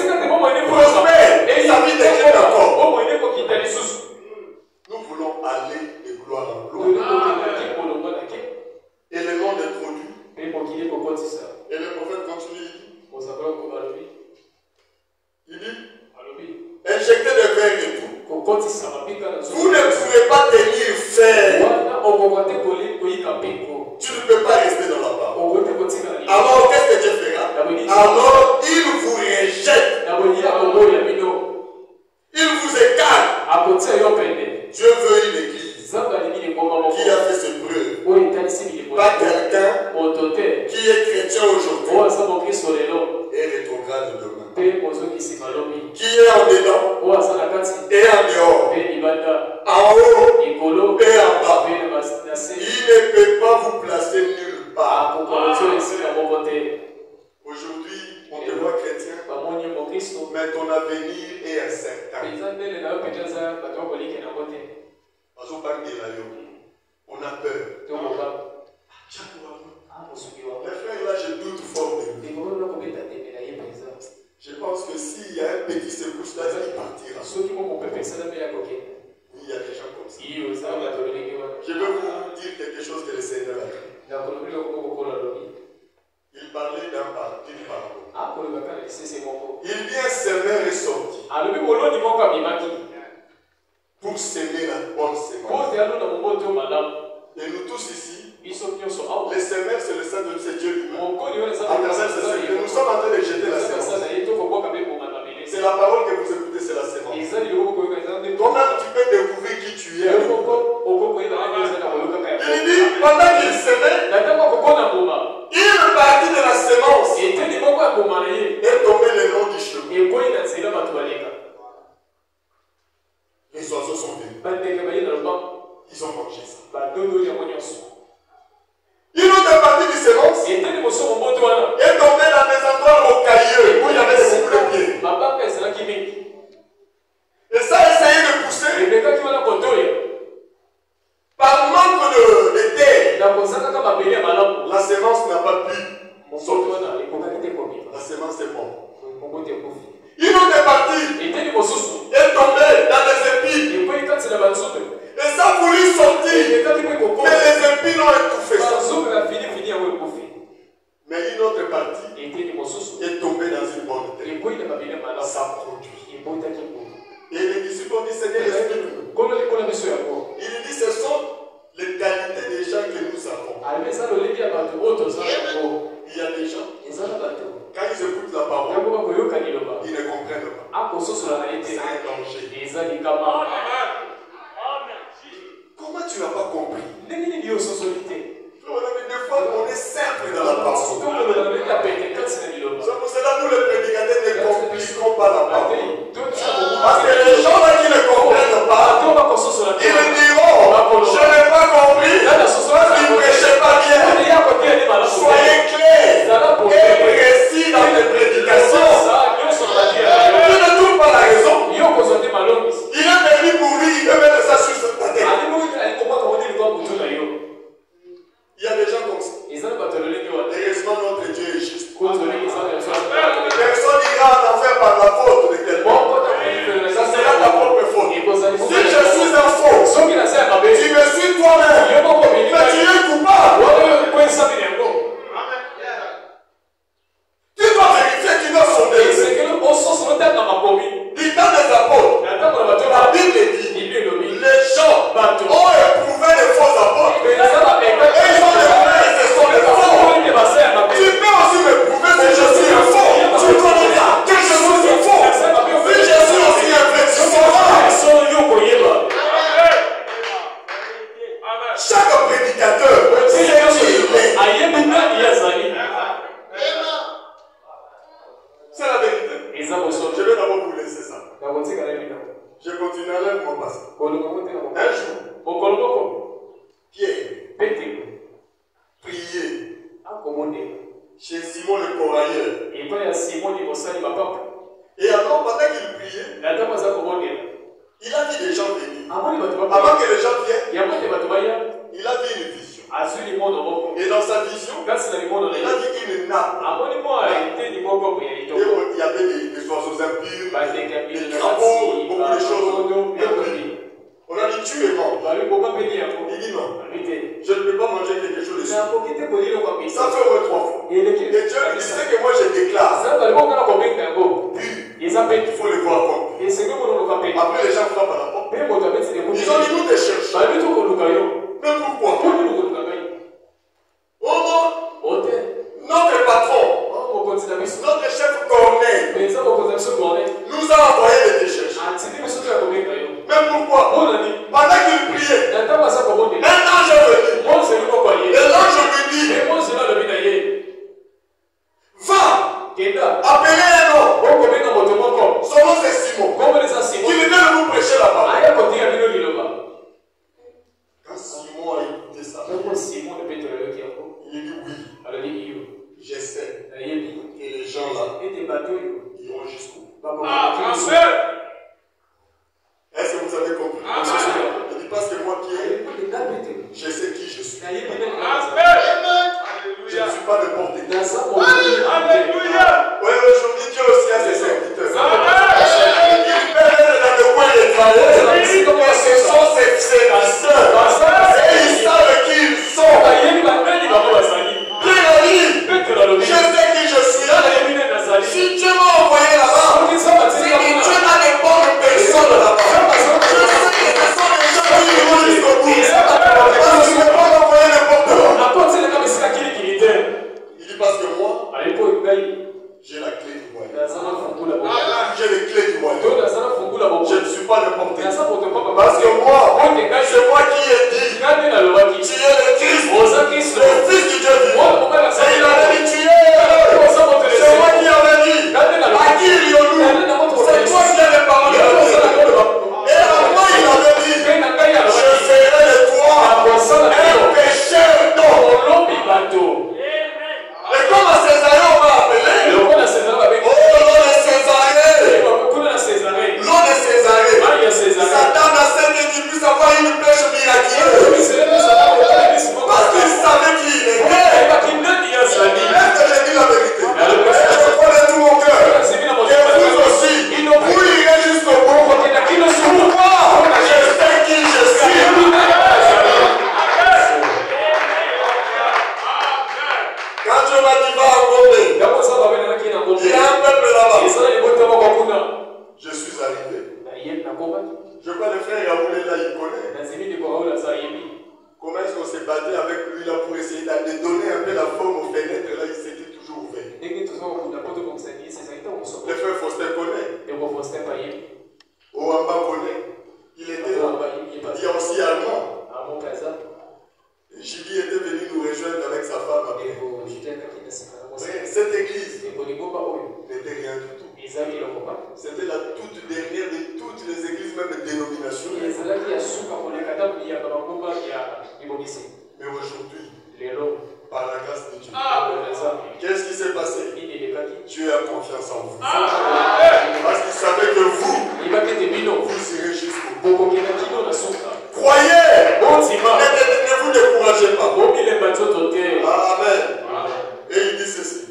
prospère, et sa vie devient encore. Nous voulons aller de gloire en gloire. Et le monde est produit. Et le prophète continue. Il dit, injectez des verres et tout. Vous ne pouvez pas tenir ferme. Tu ne peux pas rester dans la parole. Alors, qu'est-ce que Dieu fera? Alors, il vous rejette. Il vous écarte. Dieu veut une église qui a fait ses preuves. Pas quelqu'un qui est chrétien aujourd'hui et rétrograde demain. Qui est en dedans et en dehors, en haut et en bas. Il ne peut pas vous placer nulle part. Aujourd'hui, on te voit chrétien, mais ton avenir est incertain. On a peur. Les frères, là, je doute fort de lui. Je pense que s'il y a un petit secousse là, il partira. Il y a des gens comme ça. Je veux vous dire quelque chose que le Seigneur a dit. Il parlait d'une parole. Il dit un semeur est sorti pour semer la bonne semence. Et nous tous ici, le semeur c'est le Saint de Dieu, c'est Dieu lui-même. Nous sommes en train de jeter la semence. C'est la parole que vous écoutez, c'est la semence. Toi-même, tu peux découvrir qui tu es. Il dit, pendant qu'il semait, une partie de la semence est tombée le long du chemin. Les oiseaux sont venus. Ils ont mangé ça. Une autre partie du semence est tombée dans des endroits rocailleux où il y avait des boucles de pieds. Et ça a essayé de pousser. Par manque de terre, la semence n'a pas pu sortir. La semence est morte. Une autre partie est tombée dans les épines. Et ça a voulu sortir. Mais les épines ont étouffé ça. Mais une autre partie est tombée dans une bonne terre. Ça produit. Et les disciples ont dit, Seigneur, explique-nous. Il dit, ce sont les qualités des gens que nous avons. Il y a des gens, quand ils écoutent la parole, ils ne comprennent pas. C'est un danger. Comment tu n'as pas compris? Des fois, on est simple dans la parole. C'est pour cela que nous, les prédicateurs, ne compliquons pas la parole. Parce que les gens là qui ne comprennent pas, ils me diront, je n'ai pas compris, ils ne prêchaient pas bien. Soyez clairs et précis dans les prédications. Tu ne trouves pas la raison. Il est venu pour lui, il peut mettre ça sur sa tête. Il y a des gens comme ça. Heureusement, notre Dieu est juste. Personne n'ira en enfer par la faute de quelqu'un. Ça sera ta propre faute. Si je suis un faux, tu me suis toi-même. Mais tu es coupable. Tu dois vérifier qui doit sonner. Du temps des apôtres, la Bible dit les gens ont éprouvé les faux apôtres. Et ils ont éprouvé et ce sont les faux. Tu peux aussi m'éprouver si je suis un faux. Tu connais pas que je suis un faux. Si je suis aussi un vrai, tu sauras. Chaque prédicateur sait qui il est. C'est la vérité. Je vais d'abord vous laisser ça. Je continuerai mon passage. Un jour, Pierre priait chez Simon le Corailleur. Et alors, pendant qu'il priait, il a vu des gens venir. Avant que les gens viennent, il a vu une vision. Et dans sa vision, il a vu une nappe. les crapauds, beaucoup de choses. On a dit tu es mort. Il dit non. Je ne peux pas manger quelque chose de suite. Ça fait au moins 3 fois. Et Dieu lui dit c'est que moi je déclare. Puis, il faut le voir comme. Après les gens frappent à la porte. Ils ont dit nous te cherchons. Mais pourquoi? Oh non. Notre patron, notre chef Corneille, nous a envoyé de te chercher. Mais pourquoi? Pendant qu'il priait, un ange est venu. Et l'ange lui dit, va, appelez un homme. Son nom c'est Simon. Qui vient de nous prêcher la parole. Quand Simon a écouté ça, il dit oui. J'essaie que les gens là iront jusqu'au bout. Est-ce que vous avez compris? Ne dis pas que moi qui est. Je sais qui je suis. Je ne suis pas n'importe qui. Alléluia. Oui, aujourd'hui Dieu aussi a ses serviteurs. Il perd dans le coin des travailleurs. Ce sont ses serviteurs. Et ils savent qui ils sont. Je sais qui je suis. Si Dieu m'a envoyé là-bas, c'est que Dieu n'a des bonnes personnes là-bas. Je sais que ce sont les gens qui iront jusqu'au bout. Parce que je ne peux pas m'envoyer n'importe quoi. Il dit parce que moi, j'ai la clé du royaume. J'ai les clés du royaume. Je ne suis pas n'importe qui. Parce que moi, c'est moi qui ai dit, tu es le Christ, le Fils du Dieu vivant. Et il avait dit, tu es. C'est moi qui avais dit, à qui irions-nous? C'est toi qui as les paroles de Dieu. Et à moi il avait dit, je ferai de toi un pécheur d'homme. Et comme à Césarée on m'a appelé, oh l'eau de Césarée, Satan n'a cessé qu'il puisse avoir une pêche miraculeuse. Parce qu'il savait qui il était. Est-ce que j'ai dit la vérité? Je connais tout mon cœur. Et vous aussi, vous irez jusqu'au bout. Pourquoi? Je sais qui je suis. Quand Dieu m'a dit va en Gombe, il y a un peuple là-bas. Je suis arrivé. Je vois le frère Yaoulé là, il connaît. Comment est-ce qu'on s'est battu avec lui là pour essayer de donner un peu la forme aux fenêtres là, il s'était toujours ouvert. Le frère Faustin connaît. Ouamba connaît. Il était là. Il y a aussi allemand. Julie était venu nous rejoindre avec sa femme après. Cette église n'était rien du tout. C'était la toute dernière de toutes les églises, même dénominationnelles. Mais aujourd'hui, par la grâce de Dieu, qu'est-ce qui s'est passé? Dieu a confiance en vous. Parce qu'il savait que vous serez jusqu'au bout. Croyez! Ne vous découragez pas. Amen. Et il dit ceci.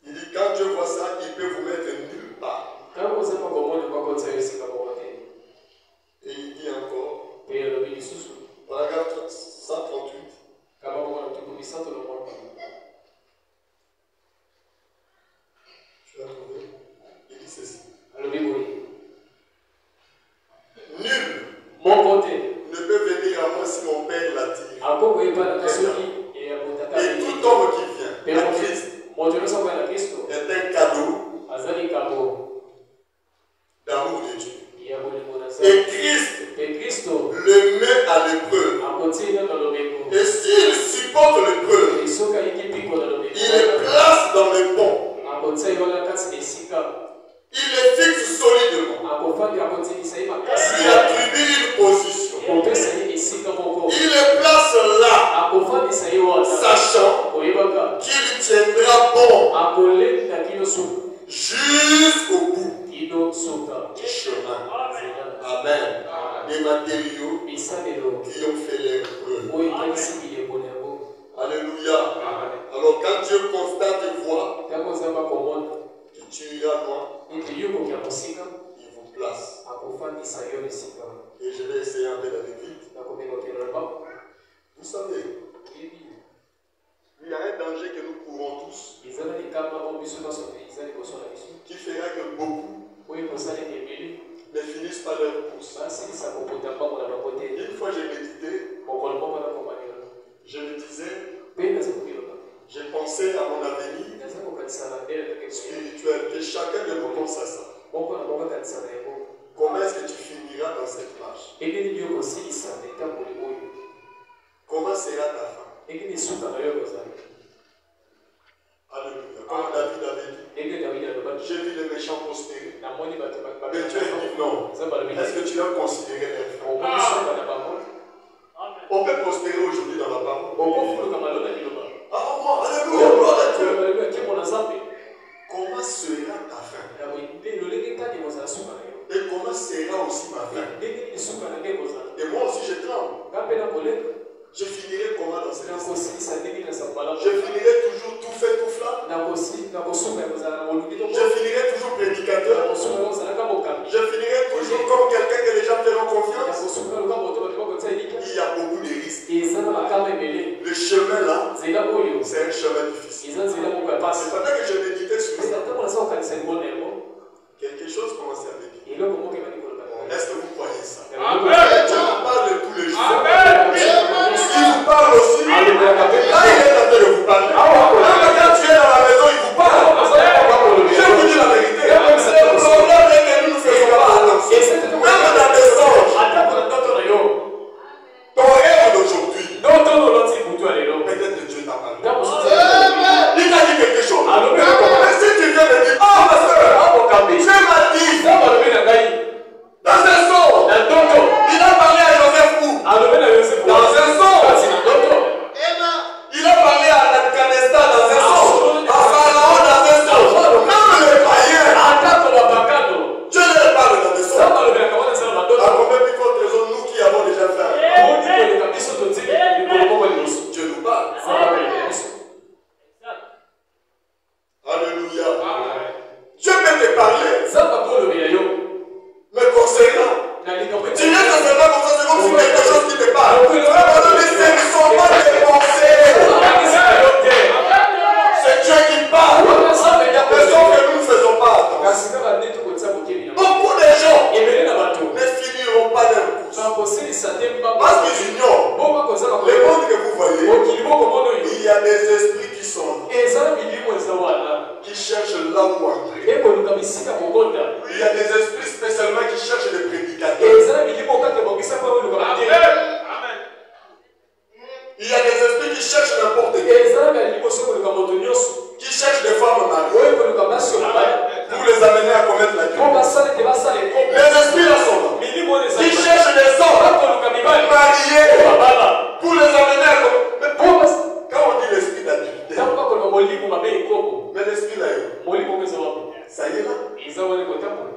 Il dit quand Dieu voit ça, il peut vous mettre nulle part. Et il dit encore, paragraphe 138. Je vais trouver. Il dit ceci. Nul ne peut venir à moi si mon Père l'attire. Et tout homme qui vient à Christ est un cadeau d'amour de Dieu. Et Christ le met à l'épreuve. Et s'il supporte l'épreuve, il le place dans le pont. Il le fixe solidement. Il attribue une position. Il le place là, sachant qu'il tiendra bon jusqu'au bout du chemin. Amen. Les matériaux qui ont fait l'épreuve. Alléluia. Alors quand Dieu constate et voit que tu iras loin, il vous place. Et je vais essayer un peu d'aller vite. Vous savez, il y a un danger que nous courons tous qui fera que beaucoup ne finissent pas leur course. Une fois j'ai médité, je me disais, j'ai pensé à mon avenir spirituel et chacun de nous pense à ça. Comment est-ce que tu finiras dans cette marche? Comment sera ta fin? Alléluia. Comme David avait dit, j'ai vu les méchants prospérer. Mais Dieu dit non. Est-ce que tu as considéré les fins? On peut prospérer aujourd'hui dans la parole. Ah, alléluia. Comment sera ta fin? Et comment sera aussi ma fin? Et moi aussi je tremble. Je finirai comment dans cette histoire? Je finirai toujours tout fait, tout flamme. Je finirai toujours prédicateur. Je finirai toujours comme quelqu'un que les gens feront confiance. Il y a beaucoup de risques. Le chemin là, c'est un chemin difficile. C'est pendant que je méditais sur ça, quelque chose commençait à me dire. Est-ce que vous croyez ça? Dieu vous parle tous les jours. Il vous parle aussi. Là, il est en train de vous parler. Même quand tu es dans la maison, il vous parle. Je vous dis la vérité. Le problème est que nous ne faisons pas attention. Même dans des songes. Ton rêve d'aujourd'hui. Peut-être que Dieu t'a parlé. Il t'a dit quelque chose. Mais si tu viens de dire, oh ma soeur, Dieu m'a dit. Dans un son, il a parlé à Joseph où? Dans un son. Il a parlé à Nebuchadnezzar dans un son. À Pharaon dans un son. Même les païens. Dieu leur parle dans des sons. À combien de fois trésor nous qui avons déjà fait? Dieu nous parle. Alléluia. Dieu peut te parler. Mais concernant, tu viens de se faire comme ça, c'est comme si quelque chose qui te parle. Mais ce ne sont pas tes pensées. C'est Dieu qui parle. Mais sauf que nous ne faisons pas attention. Beaucoup de gens ne finiront pas leur course. Parce qu'ils ignorent. Le monde que vous voyez, il y a des esprits qui sont là, qui cherchent là où entrer. Il y a des esprits spécialement qui cherchent des prédicateurs. Il y a des esprits qui cherchent n'importe qui. Qui cherchent des femmes mariées pour les amener à commettre la vie. Les esprits là sont là. Qui cherchent des hommes mariés pour les amener à commettre. Quand on dit l'esprit d'adultère, mais l'esprit là, ça y est là.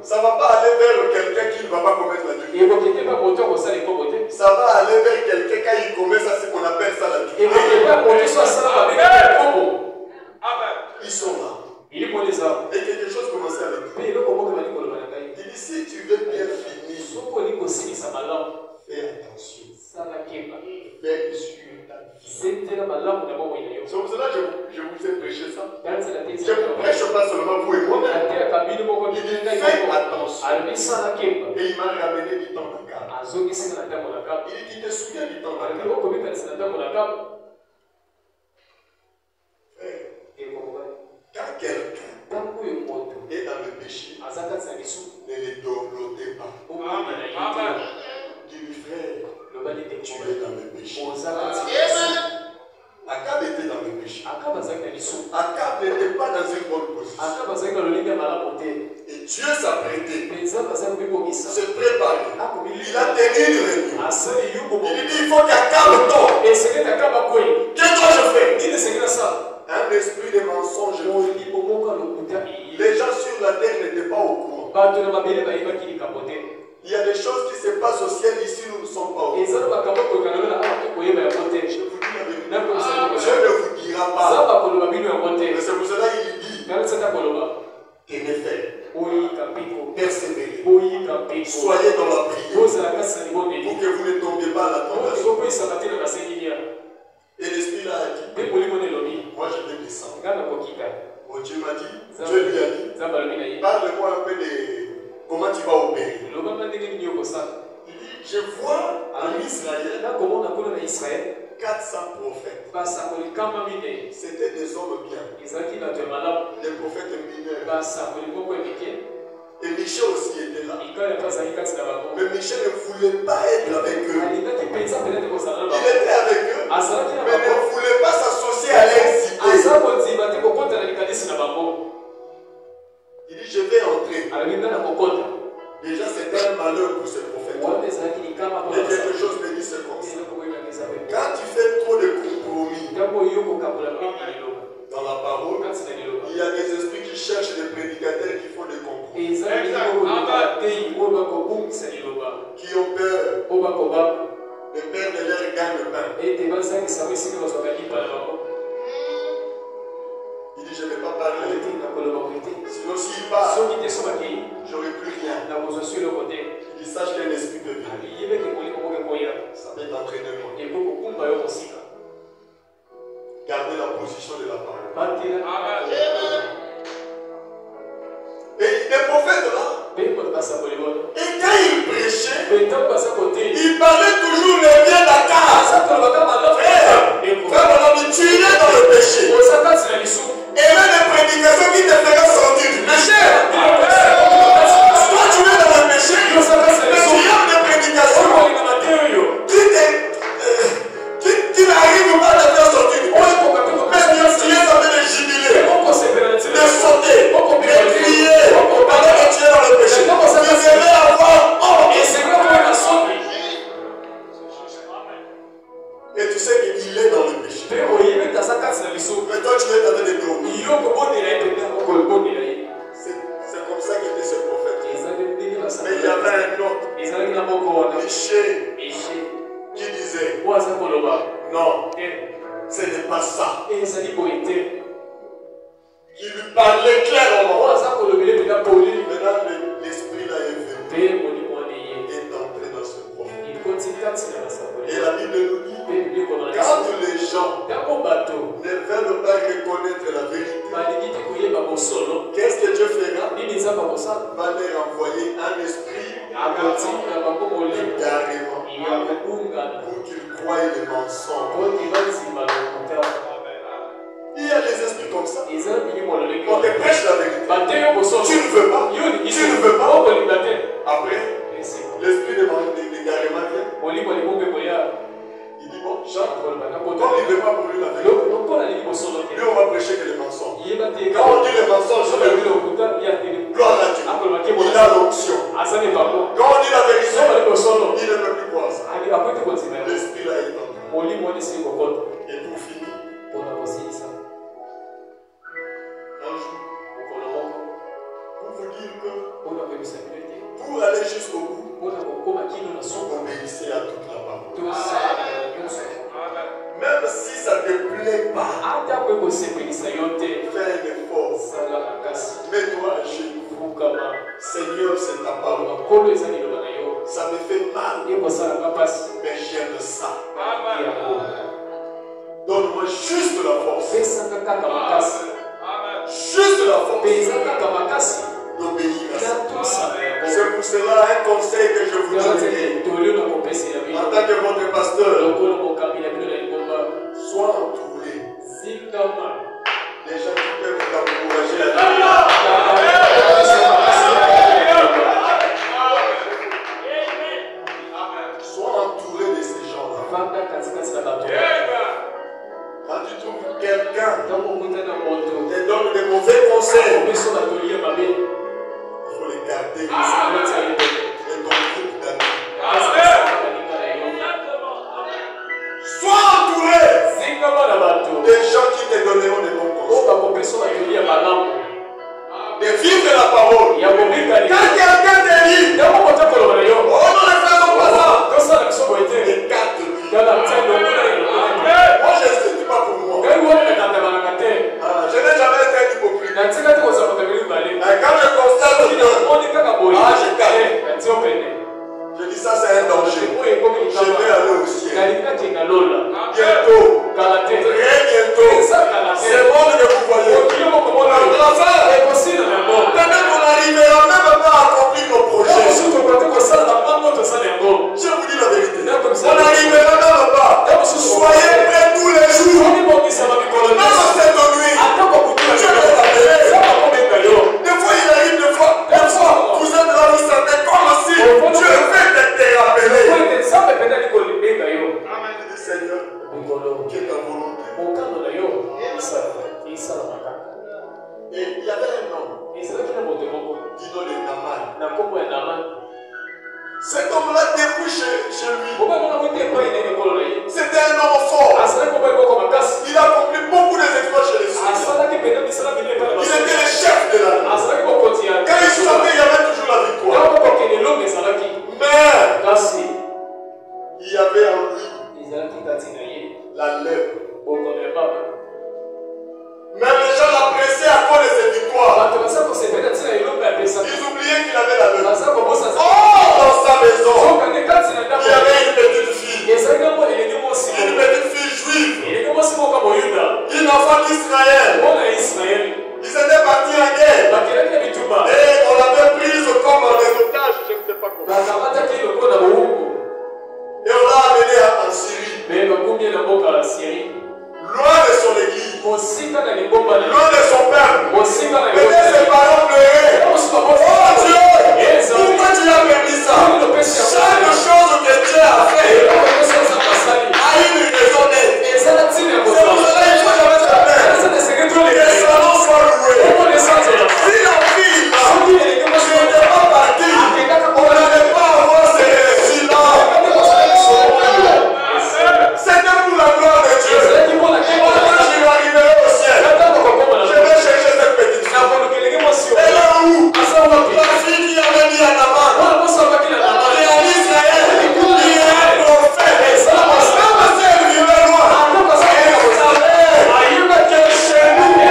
Ça ne va pas aller vers quelqu'un qui ne va pas commettre l'adultère. Ça va aller vers quelqu'un quand il commet ça, c'est qu'on appelle ça l'adultère. Ils sont là. Et quelque chose commence à me dire. Il dit, si tu veux bien finir, fais attention. Fais sur ta vie. C'est pour cela que je vous ai prêché ça. Je ne prêche pas seulement vous et moi-même. Il dit, fais attention. Et il m'a ramené du temps d'Akab. Il dit, tu te souviens du temps d'Akab? Quand quelqu'un est dans le péché, ne les downloadez pas. Amen. Dis-lui, frère, tu es dans le péché. Akab était dans le péché. Akab n'était pas dans une bonne position. Et Dieu s'apprêtait, se préparer. Il a tenu une réunion. Il dit, il faut qu'Akab tombe. Qu'est-ce que je fais? Un esprit de mensonge. Les gens sur la terre n'étaient pas au courant. Il y a des choses qui se passent au ciel ici, nous ne sommes pas au courant. Je vous dis la vérité. Dieu ne vous dira pas. c'est pour cela qu'il dit tenez ferme, persévérez, soyez dans la prière pour que vous ne tombiez pas à la tentation. Et l'Esprit là a dit moi je vais descendre. Bon, Dieu m'a dit, Dieu lui a dit, parle-moi un peu de comment tu vas opérer. Il dit, je vois en Israël 400 prophètes. C'était des hommes bien. Des prophètes mineurs. Et Michel aussi était là. Mais Michel ne voulait pas être avec eux. Il était avec eux, mais ne voulait pas s'associer à leurs idées. Il dit, je vais entrer. Déjà, c'était un malheur pour ce prophète. Mais quelque chose me dit, c'est comme ça. Quand tu fais trop de compromis dans la parole, il y a des esprits qui cherchent des prédicateurs qui font des compromis. Qui ont peur de perdre leur gagne-pain. Il dit, je ne vais pas parler. Sinon, s'il part, j'aurai plus rien. Il dit, sache qu'un esprit peut venir. Ça peut t'entraîner. Gardez la position de la parole. Et les prophètes là, et quand ils prêchaient, ils parlaient toujours le bien d'Akar. Frère, tu irais dans le péché. Et là, les prédications qui te feront sortir du péché. Toi, tu es dans le péché. Mais tu as des prédications qui n'arrivent pas à te faire sortir du péché. Mais tu es en train de jubiler, de sauter, de crier, pendant que tu es dans le péché. Tu devais avoir honte. Et tu sais qu'il est dans le péché. Mais toi, tu es en train de dormir. C'est comme ça qu'était ce prophète. Mais il y avait un autre, Michel, qui disait non, ce n'est pas ça. Qui lui parlait clairement. Maintenant, l'esprit là est venu. Est entré dans ce prophète. Et la Bible nous dit, quand les gens ne veulent pas reconnaître la vérité, qu'est-ce que Dieu fera? Va leur envoyer un esprit d'égarement pour qu'ils croient les mensonges. Il y a des esprits comme ça. On te prêche la vérité. Tu ne veux pas. Tu ne veux pas. Après, l'esprit d'égarement vient. Il dit bon, Jean, comme il ne veut pas pour lui la vérité, lui on va prêcher que les mensonges. Quand on dit les mensonges, gloire à Dieu. Il a l'onction. Quand on dit la vérité, il ne peut plus croire ça. L'esprit là est en train. Et pour finir, un jour, pour vous dire que pour aller jusqu'au bout, obéissez à toute la parole. Même si ça ne te plaît pas, fais un effort. Mets-toi à genoux. Seigneur, c'est ta parole. Ça me fait mal, mais j'aime ça. Donne-moi juste la force. Juste la force d'obéir à ça. C'est pour cela un conseil que je vous donne en tant que votre pasteur. Sois entouré des gens qui peuvent t'encourager à vivre. Sois entouré de ces gens-là. Quand tu trouves quelqu'un qui te donne des mauvais conseils, il faut les garder. Et ton groupe d'amis. Sois entouré des gens qui te donneront des bons conseils. De vivre la parole. Quand quelqu'un te dit, oh non, les frères sont pas ça. Écarte-lui. Moi, je ne sais pas pour moi. Je n'ai jamais Et il y avait un homme. Dit nom de Naman. Cet homme-là, depuis chez lui, c'était un homme fort. Il a accompli beaucoup d'exploits chez les Syriens. Il était le chef de l'armée. Quand il sortait, il y avait toujours la victoire. Mais il y avait en lui la lèpre. Même les gens l'appréciaient à cause de ses victoires. Ils oubliaient qu'il avait la lèpre. Oh, dans sa maison, il y avait une petite fille. Une petite fille juive. Une enfant d'Israël. Ils étaient partis en guerre. Et on l'avait prise comme en otage, je ne sais pas comment. Et on l'a amené en Syrie. Loin de son église. Loin de son peuple. Peut-être ses parents pleuraient. Oh Dieu, pourquoi tu as permis ça? Chaque chose que Dieu a fait a une raison d'être. C'est pour cela qu'il faut jamais se faire. Que son nom soit loué. Si la fille là, je n'étais pas parti, on n'allait pas avoir ces récits-là. C'était pour la gloire de Dieu. Moi, je arriverai au ciel. Je vais chercher cette petite fille. Elle est où? La fille qui avait mis à Naman. Et en Israël, il y a un prophète. Même si elle vivait loin, elle savait que chez nous, Dieu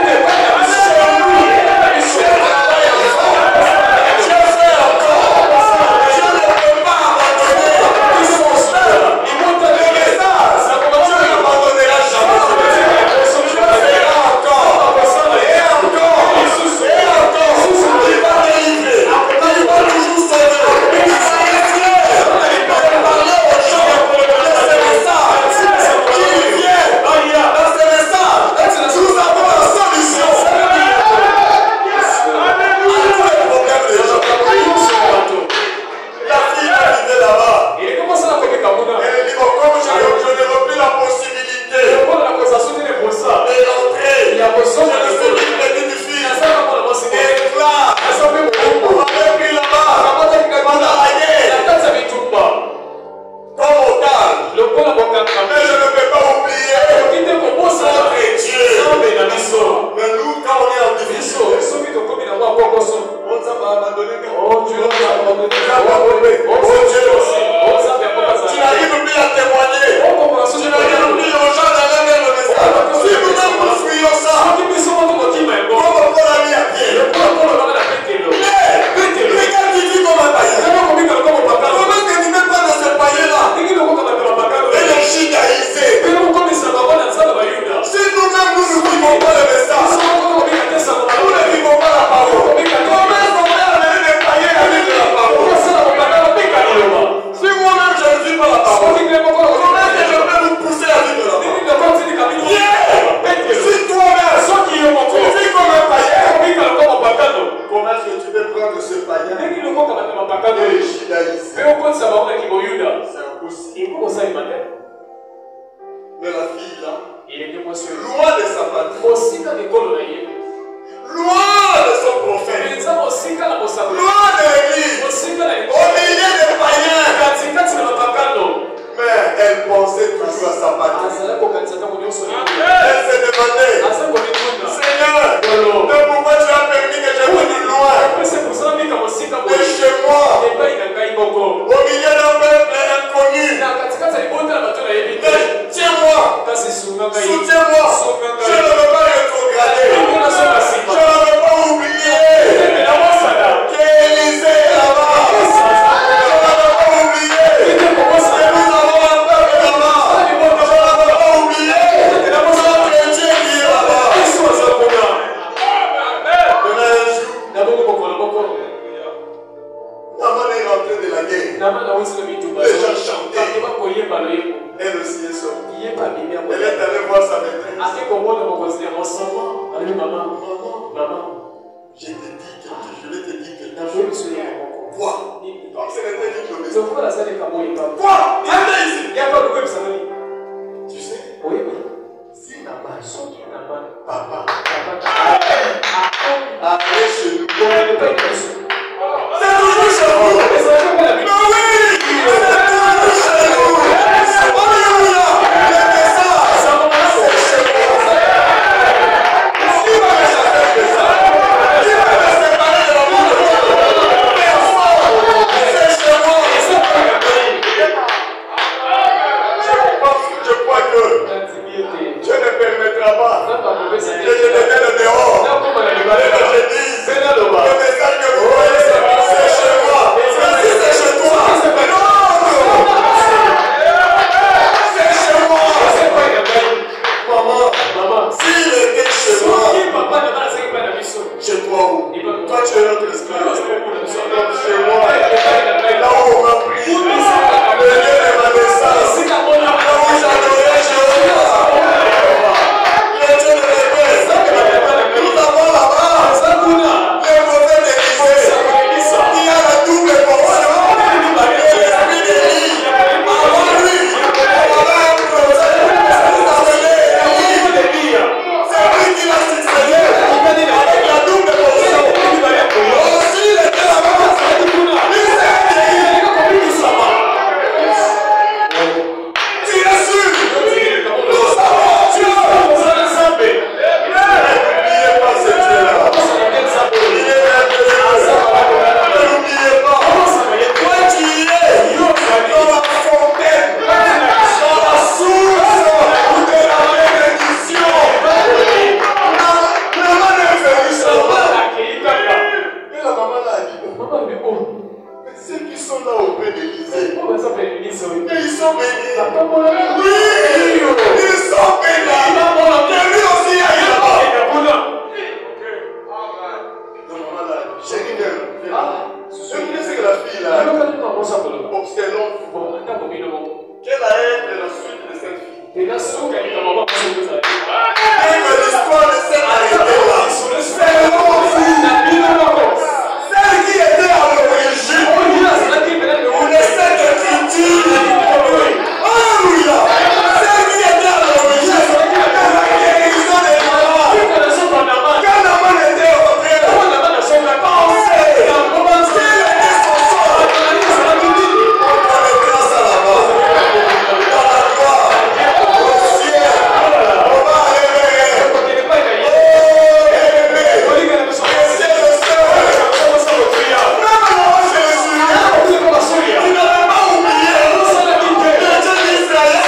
fait encore. Dieu ne peut pas abandonner son peuple. Il monte le message. Dieu n'abandonnera jamais. Dieu fera encore. Et encore. Il va délivrer. Il va toujours sauver. Il va parler aux gens de ce message. Qu'il vienne dans ce message. Nous avons la solution. À tous les problèmes des gens. La fille est arrivée là-bas. Elle dit, bon, comme je n'ai plus la possibilité de rentrer, je ne suis qu'une petite fille. Et là, on m'avait pris là-bas pendant la guerre, comme otage. Mais je ne peux pas oublier notre Dieu. Mais nous, quand on est en difficulté, on ne s'est pas abandonné. Oh Dieu, tu n'arrives plus à témoigner. Tu n'arrives plus aux gens d'aller vers le message. Si nous-mêmes nous fuyons ça, comme on l'a mis à pied. Regarde qui vit comme un païen. Comment que tu n'es pas dans ce païen-là? Et les judaïsés. Si nous-mêmes nous ne vivons pas le message, nous ne vivons pas la parole. Comment est-ce qu'on peut amener des païens à vivre la parole? Si moi-même je ne vis pas la parole, comment est-ce que je peux vous pousser à vivre la parole? Si toi-même, tu vis comme un païen, comment est-ce que tu peux prendre ce païen et le judaïsme? C'est impossible. Mais la fille là, loin de sa patrie, loin de son prophète, loin de l'église, au milieu des païens, mais elle pensait toujours à sa patrie. Elle se demandait, Seigneur, mais pourquoi tu as permis que je vienne loin de chez moi, au milieu d'un peuple inconnu? Mais tiens-moi, soutiens-moi, je ne veux pas rétrograder, je ne veux pas oublier qu'Élisée est là-bas, je ne veux pas oublier que nous avons un peuple là-bas, je ne veux pas oublier notre Dieu qui est là-bas. Naman est rentré de la guerre. Les gens chantaient. Elle aussi est sortie. Elle est allée voir sa maîtresse. Maman, je vais te dire quelque chose. Quoi? Comme ce n'était ni le maison. Quoi? Viens ici. Tu sais, si Naman, papa, Allez chez nous. C'est toujours chez vous. Mais oui, c'est toujours chez nous. Alléluia. Les messages, c'est chez moi. Qui va me chasser de ça? Qui va me séparer de l'amour de Dieu? Personne. C'est chez moi. Je crois que Dieu ne permettra pas que je devienne dehors. Je dis, le message que vous voyez, c'est chez moi. Mais si c'est chez toi, non. C'est chez moi. Maman, s'il était chez moi, chez toi où? Toi, tu es notre esclave. Chez moi, là où on m'a pris, le lieu de ma naissance, là où j'adorais Jéhovah, le Dieu de l'Église. Nous avons là-bas les mauvais déguisés. Il y a la double portion de l'esprit d'Élie. Avant lui, voilà un prophète. Vous appelez Élie. C'est lui qui l'a succédé avec la double portion. Aussi, il était là-bas. Il s'est vieilli. Tu es sûr? Nous savons Dieu. N'oubliez pas ce Dieu-là. Il est merveilleux. Ne l'oubliez pas. Toi, tu y es dans la fontaine, dans la source de la bénédiction. Le mal est venu seulement. Et la maman l'a dit, mais ceux qui sont là auprès d'Élysée, mais ils sont bénis. Oui, ils sont bénis. Et lui aussi a eu là-bas. La maman l'a dit, chérie d'elle, ce qui c'est que la fille là, observons, quelle a été la suite de cette fille? Et que l'histoire de cette arrêtée-là, c'est l'autre fille. Celle qui était à l'origine de cette écriture. Alléluia. Celle qui était à l'origine de la guérison des malades. Quand Naaman était rentré là, pensez, s'il était son sort, on connaît grâce à la mort. Dans la gloire, au ciel, on va réveiller. Oh, élevé, c'est le Seigneur. Même moi, je le suis. Tu n'avais pas oublié le Dieu d'Israël.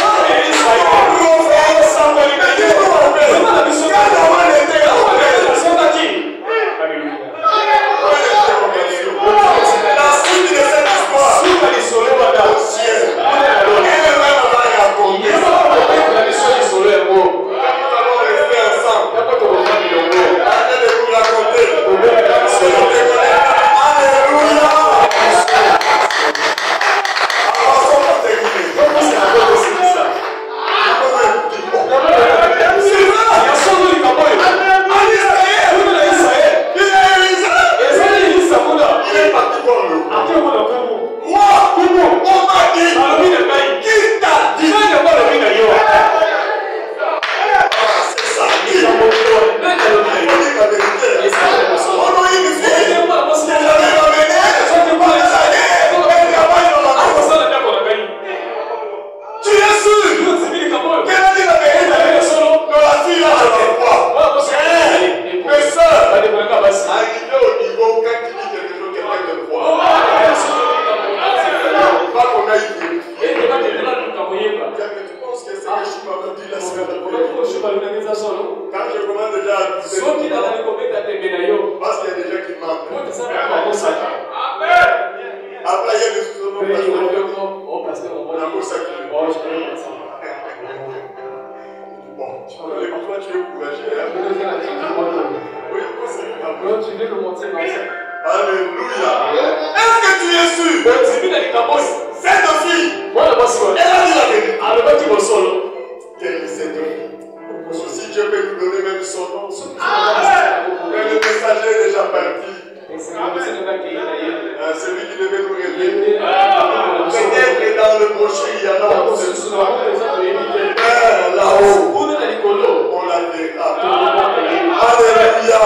La suite de cette histoire au ciel. Elle-même va raconter. Nous allons rester ensemble. Arrêtez de vous raconter. Alléluia. Avançons pour terminer. C'est vrai. Il est parti voir le moi, on m'a dit. Qui t'a dit? C'est ça. Qui on dit la vérité. On a une fille. Elle avait ramené. Elle travaille dans la maison. Tu es sûr? Quelle a dit la vérité? Que la fille là, je ne vois. Mes soeurs, arrivé au niveau où quand tu dis quelque chose, quelqu'un te croit. Pas qu'on aille vérifier. Tu penses que c'est que je m'avais dit la semaine dernière. Quand je commence déjà à dire, parce qu'il y a des gens qui mentent. Après, il y a des sous-hommes. On a beau s'accueillir. Bon, tu vois, toi, tu es courageux. Oui, c'est alléluia. Est-ce que tu es sûr? Cette fille, elle a dit la vérité. Quelle est cette fille? Si Dieu peut nous donner même son nom. Mais le messager est déjà parti. Celui qui devait nous révéler. Peut-être que dans le brochet, il y en a là-haut. On la verra. Alléluia.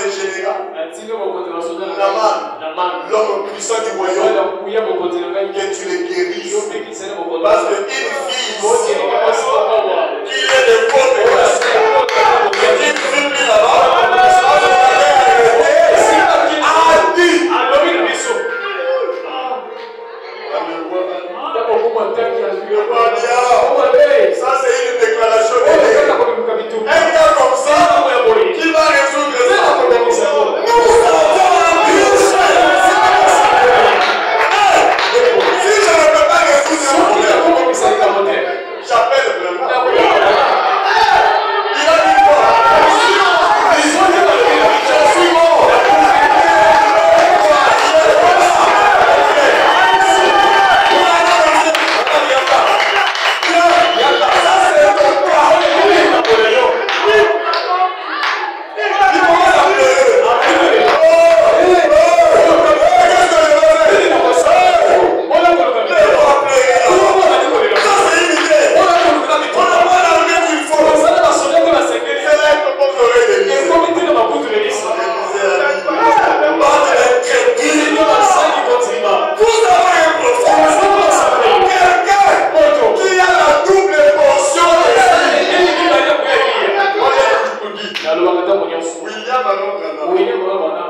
le général. Naman, l'homme puissant du royaume, que tu les guérisses. Parce qu'une fille qui est de votre classe, une fille là-bas, a dit. Ça c'est une déclaration de Dieu. Un gars comme ça, qui va résoudre ça. Nous avons un Dieu. Si je ne peux pas résoudre ce problème, j'appelle vraiment. Il a dit quoi? Je suis mort. Vivre l'honneur.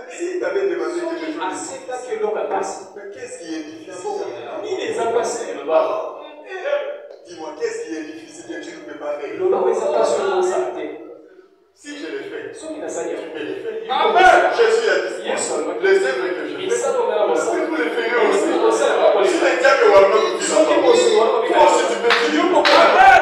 Si tu avais demandé quelque chose, mais qu'est-ce qui est difficile? Dis-moi, qu'est-ce qui est difficile que tu ne peux pas faire? Si je l'ai fait, tu peux le faire. Amen. Jésus a dit, les œuvres que je fais, vous les ferez aussi. Si les diables ou alors vous disent, toi aussi tu peux dire, Amen.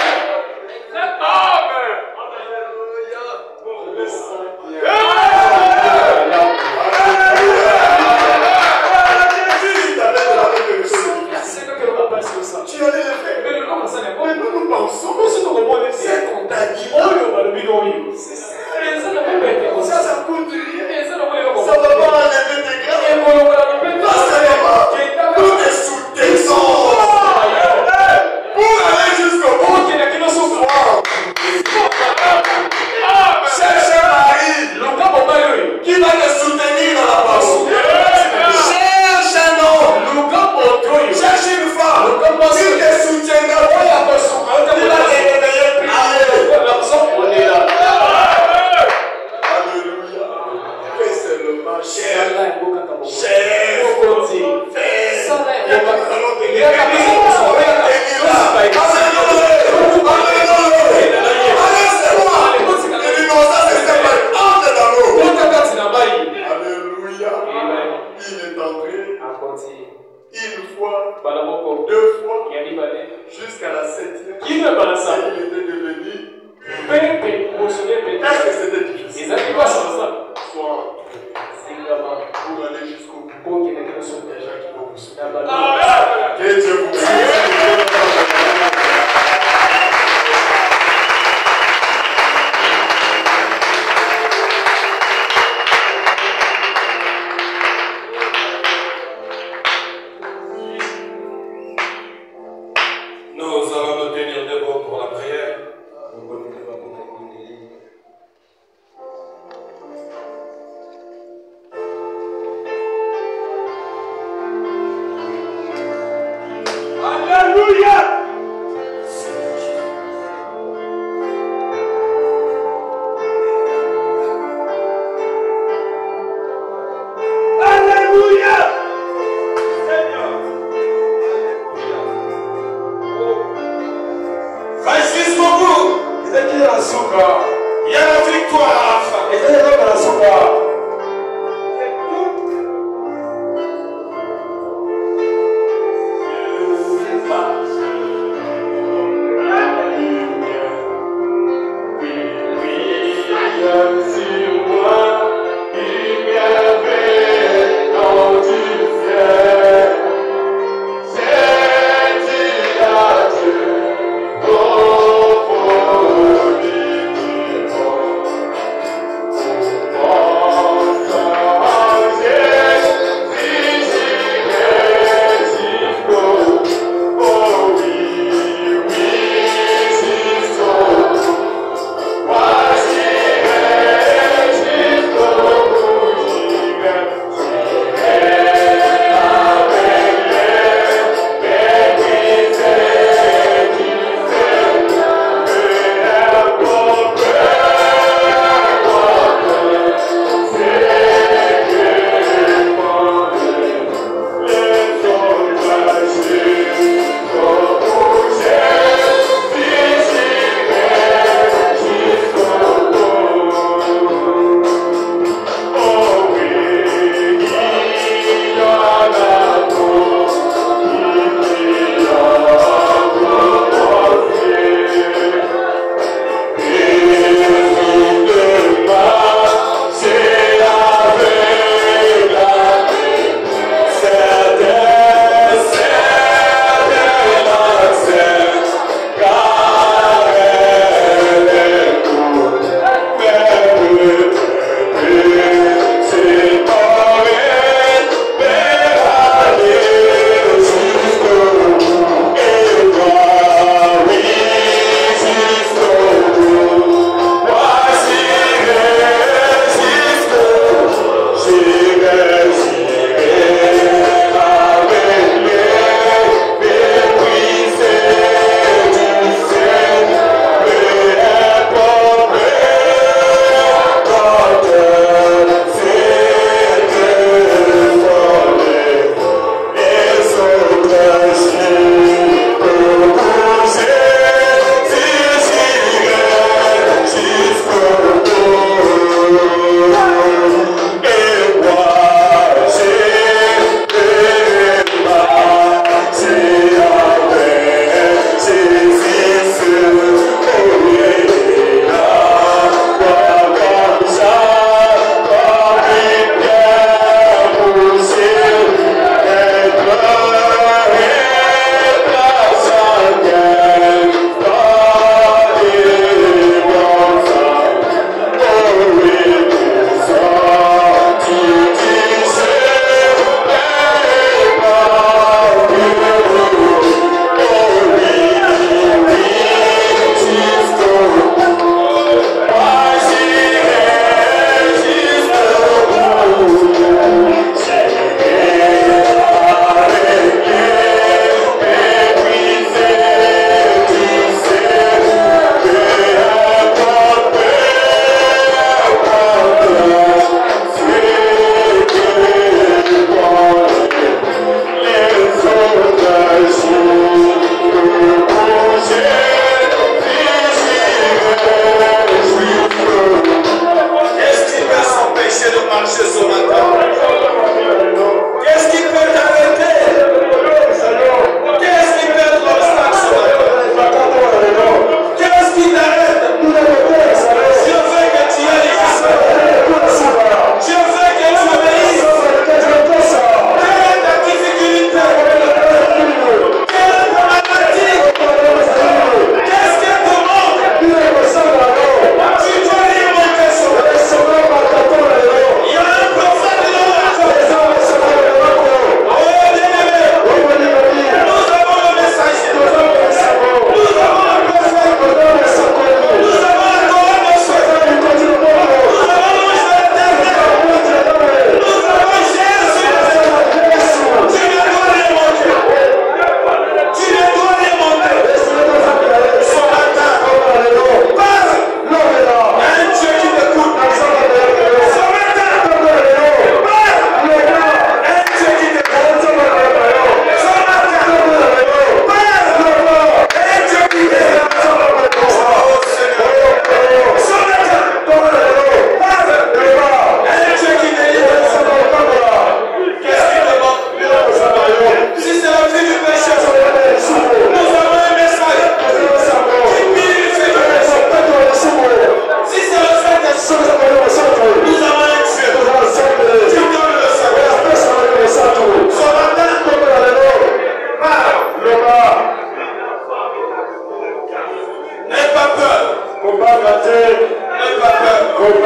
Tu allais le faire. Mais nous pensons que c'est qu'on t'a dit. Ça coûte rien. Ça ne va pas enlever des grains. Tout est sous tes sens. Pour aller jusqu'au bout. Cherche un mari qui va te soutenir dans la parole. Cherche un homme. Cherche une femme qui te soutiendra. Qui va te réveiller prier. Alléluia. Fais seulement cher. Cher. Fais. Allons te guérir. Une fois, deux fois, jusqu'à la septième, il était devenu. Est-ce que c'était difficile? Soit pour aller jusqu'au bout. Il y a des gens qui vont vous soutenir. Que Dieu vous bénisse.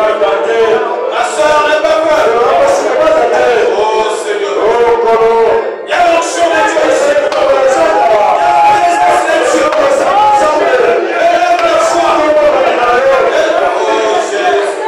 Ma soeur, n'aie pas peur. Oh Seigneur. Il y a l'onction de Dieu ici. Élève la foi. Oh Jésus.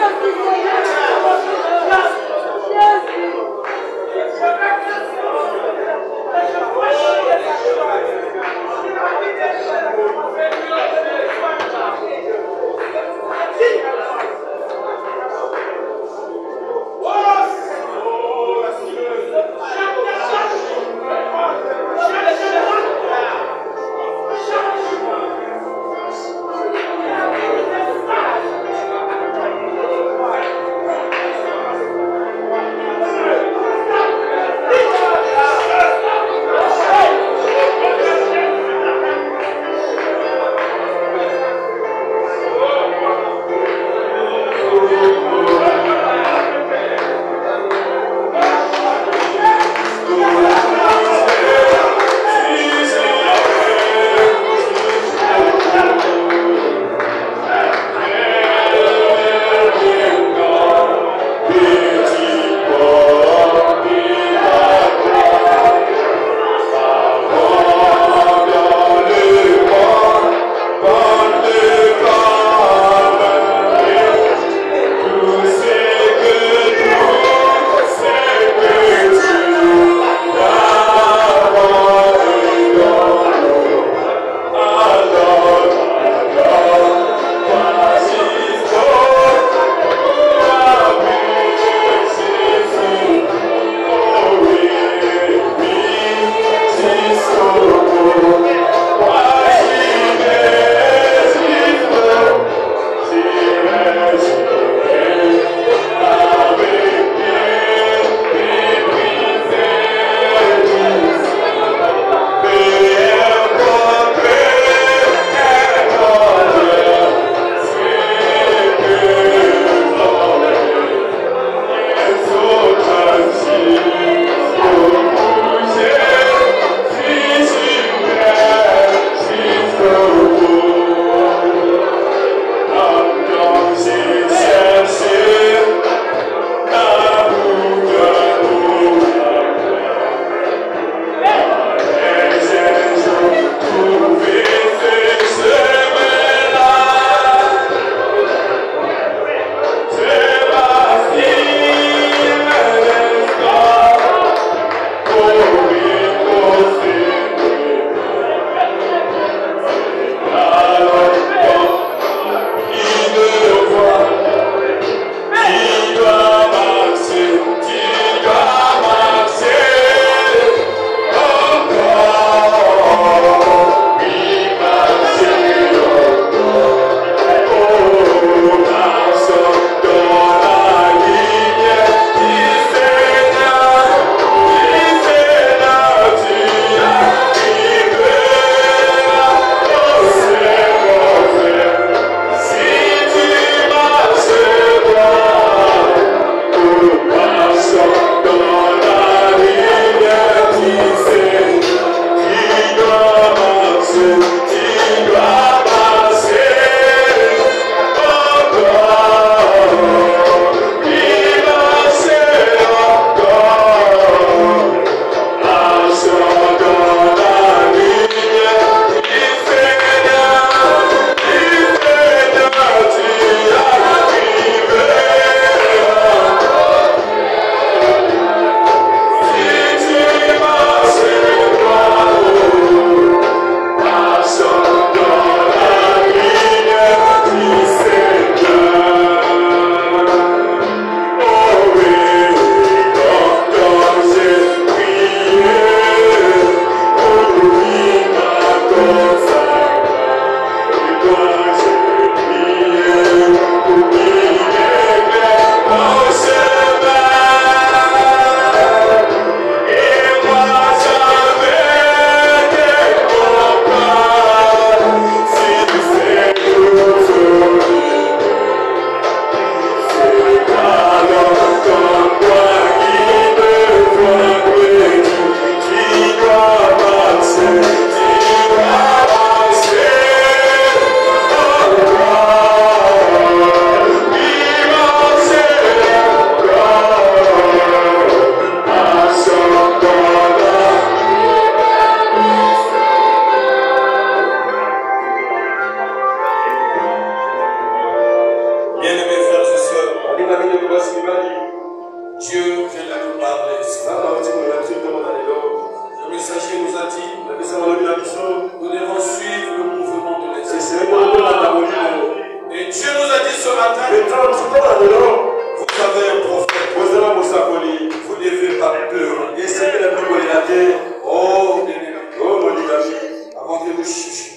nous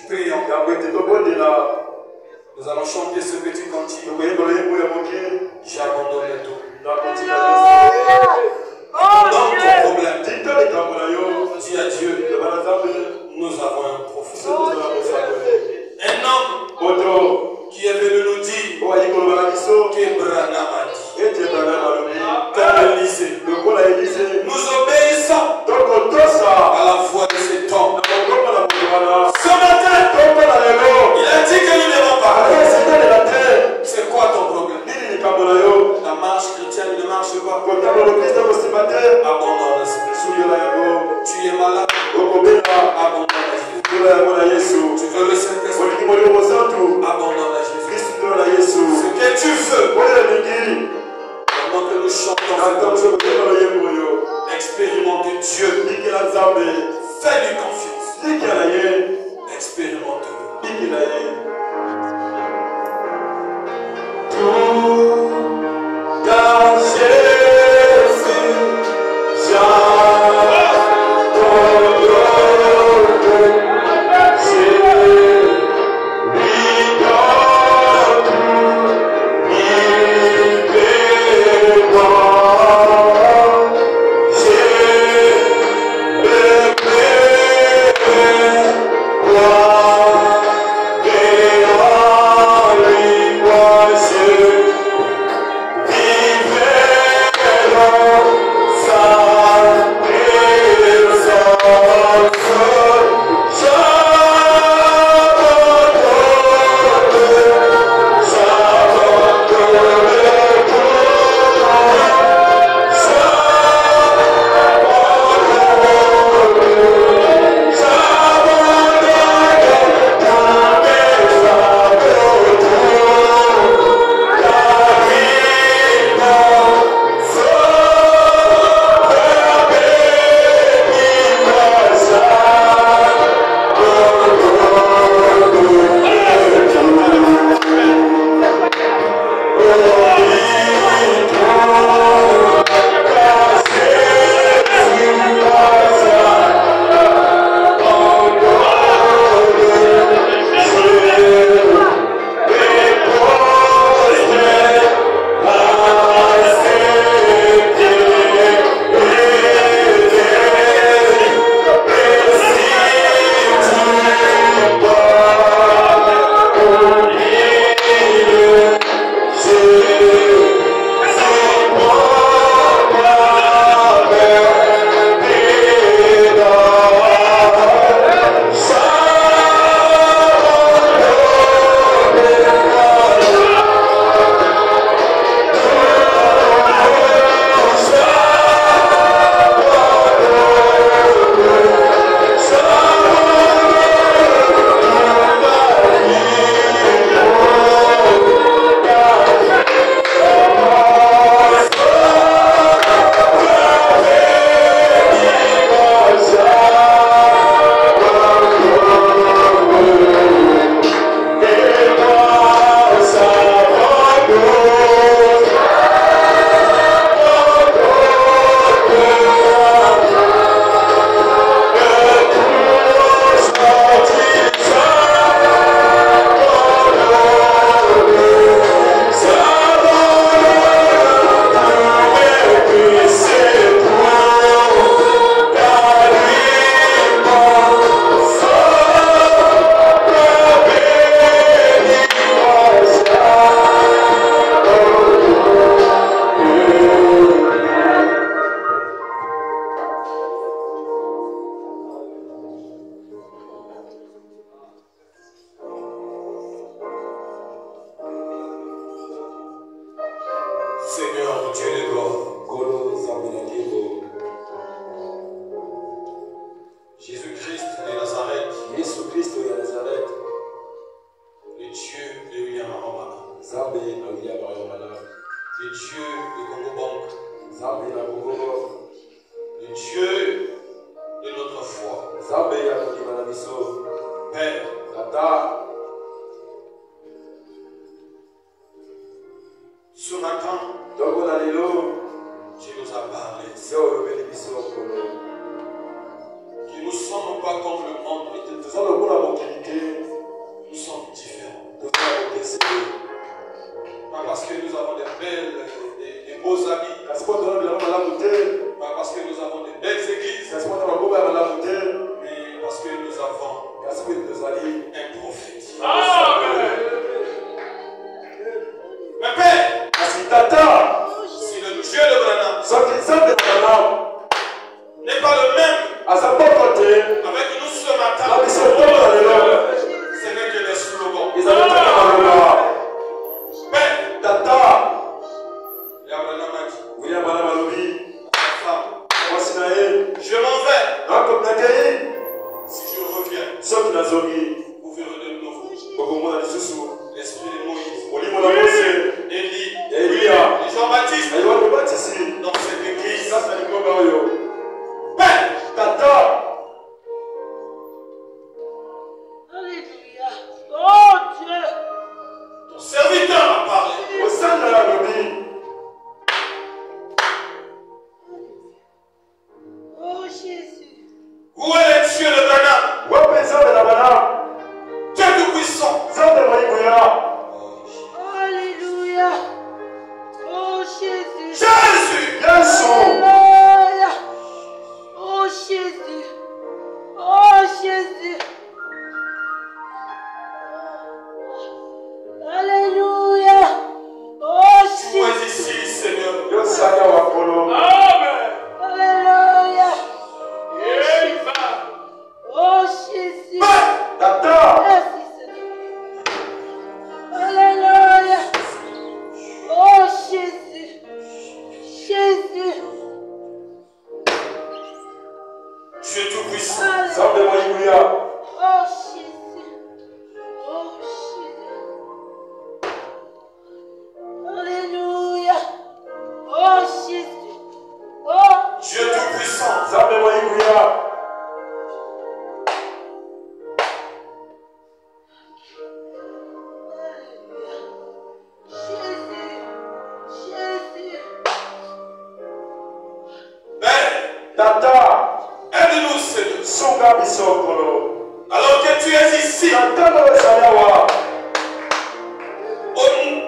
prions. Nous allons chanter ce petit cantique. J'abandonne tout. Dans ton problème, dis à Dieu, nous avons un prophète. Un homme qui est venu nous dire que Branham a dit, comme Élisée, nous obéissons à la voix de cet homme. Ce matin, il a dit que nous n'avons pas. C'est quoi ton problème? La marche chrétienne ne marche pas. Abandonne ce tu es malade. Abandonne à Jésus. Tu veux le Saint-Esprit. Abandonne à Jésus. Ce que tu veux. Pendant que nous chantons, expérimente Dieu. Fais-lui confiance. Expérimente-le. Car Jésus,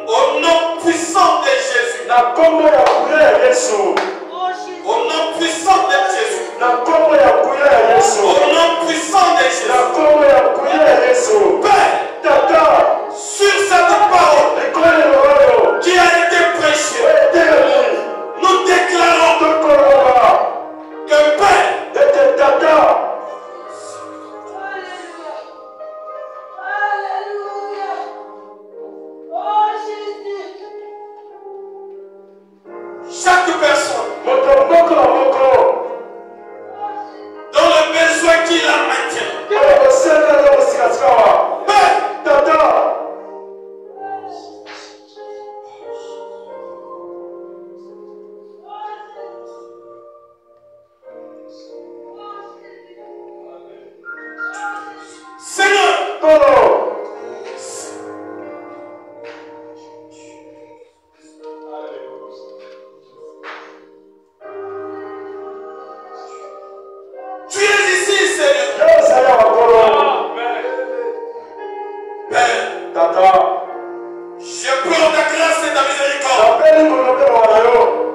Au nom puissant de Jésus. Au nom puissant de Jésus. Au nom puissant de Jésus. Père, sur cette parole qui a été prêchée, nous déclarons que Père, chaque personne dans le besoin qui la maintient, Père, Seigneur, tu es ici, Seigneur. Père, je pleure ta grâce et ta miséricorde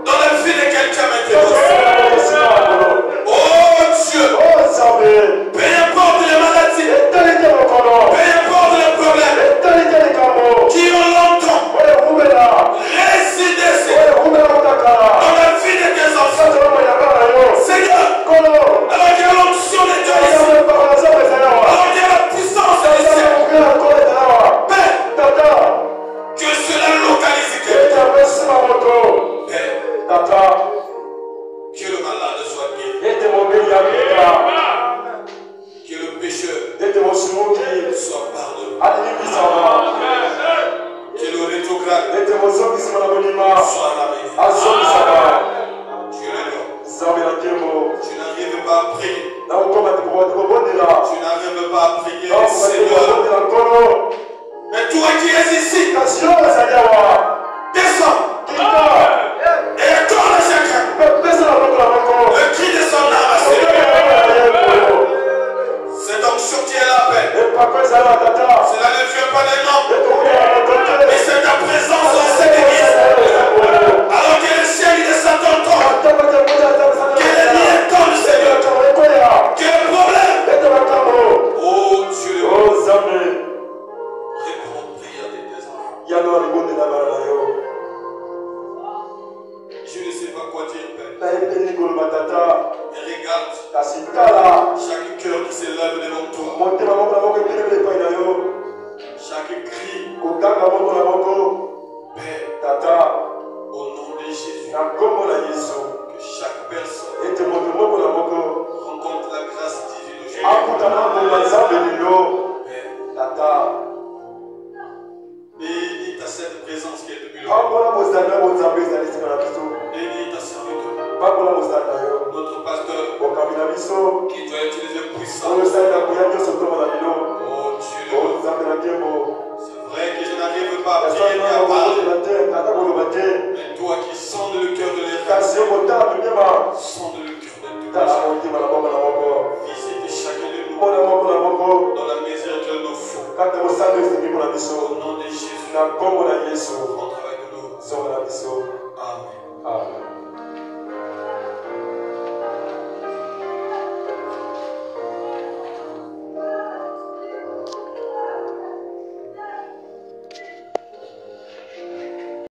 dans la vie de quelqu'un maintenant. Oh Dieu, peu importe les maladies, peu importe les problèmes qui ont longtemps résidé dans la vie de tes enfants, Seigneur, alors qu'il y a l'onction de Dieu ici, alors qu'il y a la puissance de ciel, Père, que cela localise quelqu'un. Père, que le malade soit guéri, que le pécheur soit pardonné, que le rétrograde soit ramené. Tu le dois. Tu n'arrives pas à prier. Tu n'arrives pas à prier, Seigneur. Mais toi qui es ici, descends. Et accorde à chacun le cri de son âme, Seigneur. Cette onction qui est la paix, cela ne vient pas des noms, mais c'est ta présence dans cette église. Alors que le ciel il est Satan tombe, que les liens tombent, Seigneur, que le problème, oh Dieu, réponds aux prières de tes enfants. Je ne sais pas quoi dire, Père. Mais regarde chaque cœur qui s'élève devant toi, chaque cri, Père, au nom de Jésus, que chaque personne rencontre la grâce divine aujourd'hui. Père, bénis ta cette présence qui est depuis longtemps. Bénis ta serviteur, notre pasteur, qui doit utiliser puissance. Oh Dieu, c'est vrai que je n'arrive pas à prier ni à parler. Mais toi qui sondes le cœur de l'État, sonde le cœur de tout le visite chacun de nous dans la mesure qu'il nous faut. Au nom de Jésus, on travaille de nous. Amen. Amen.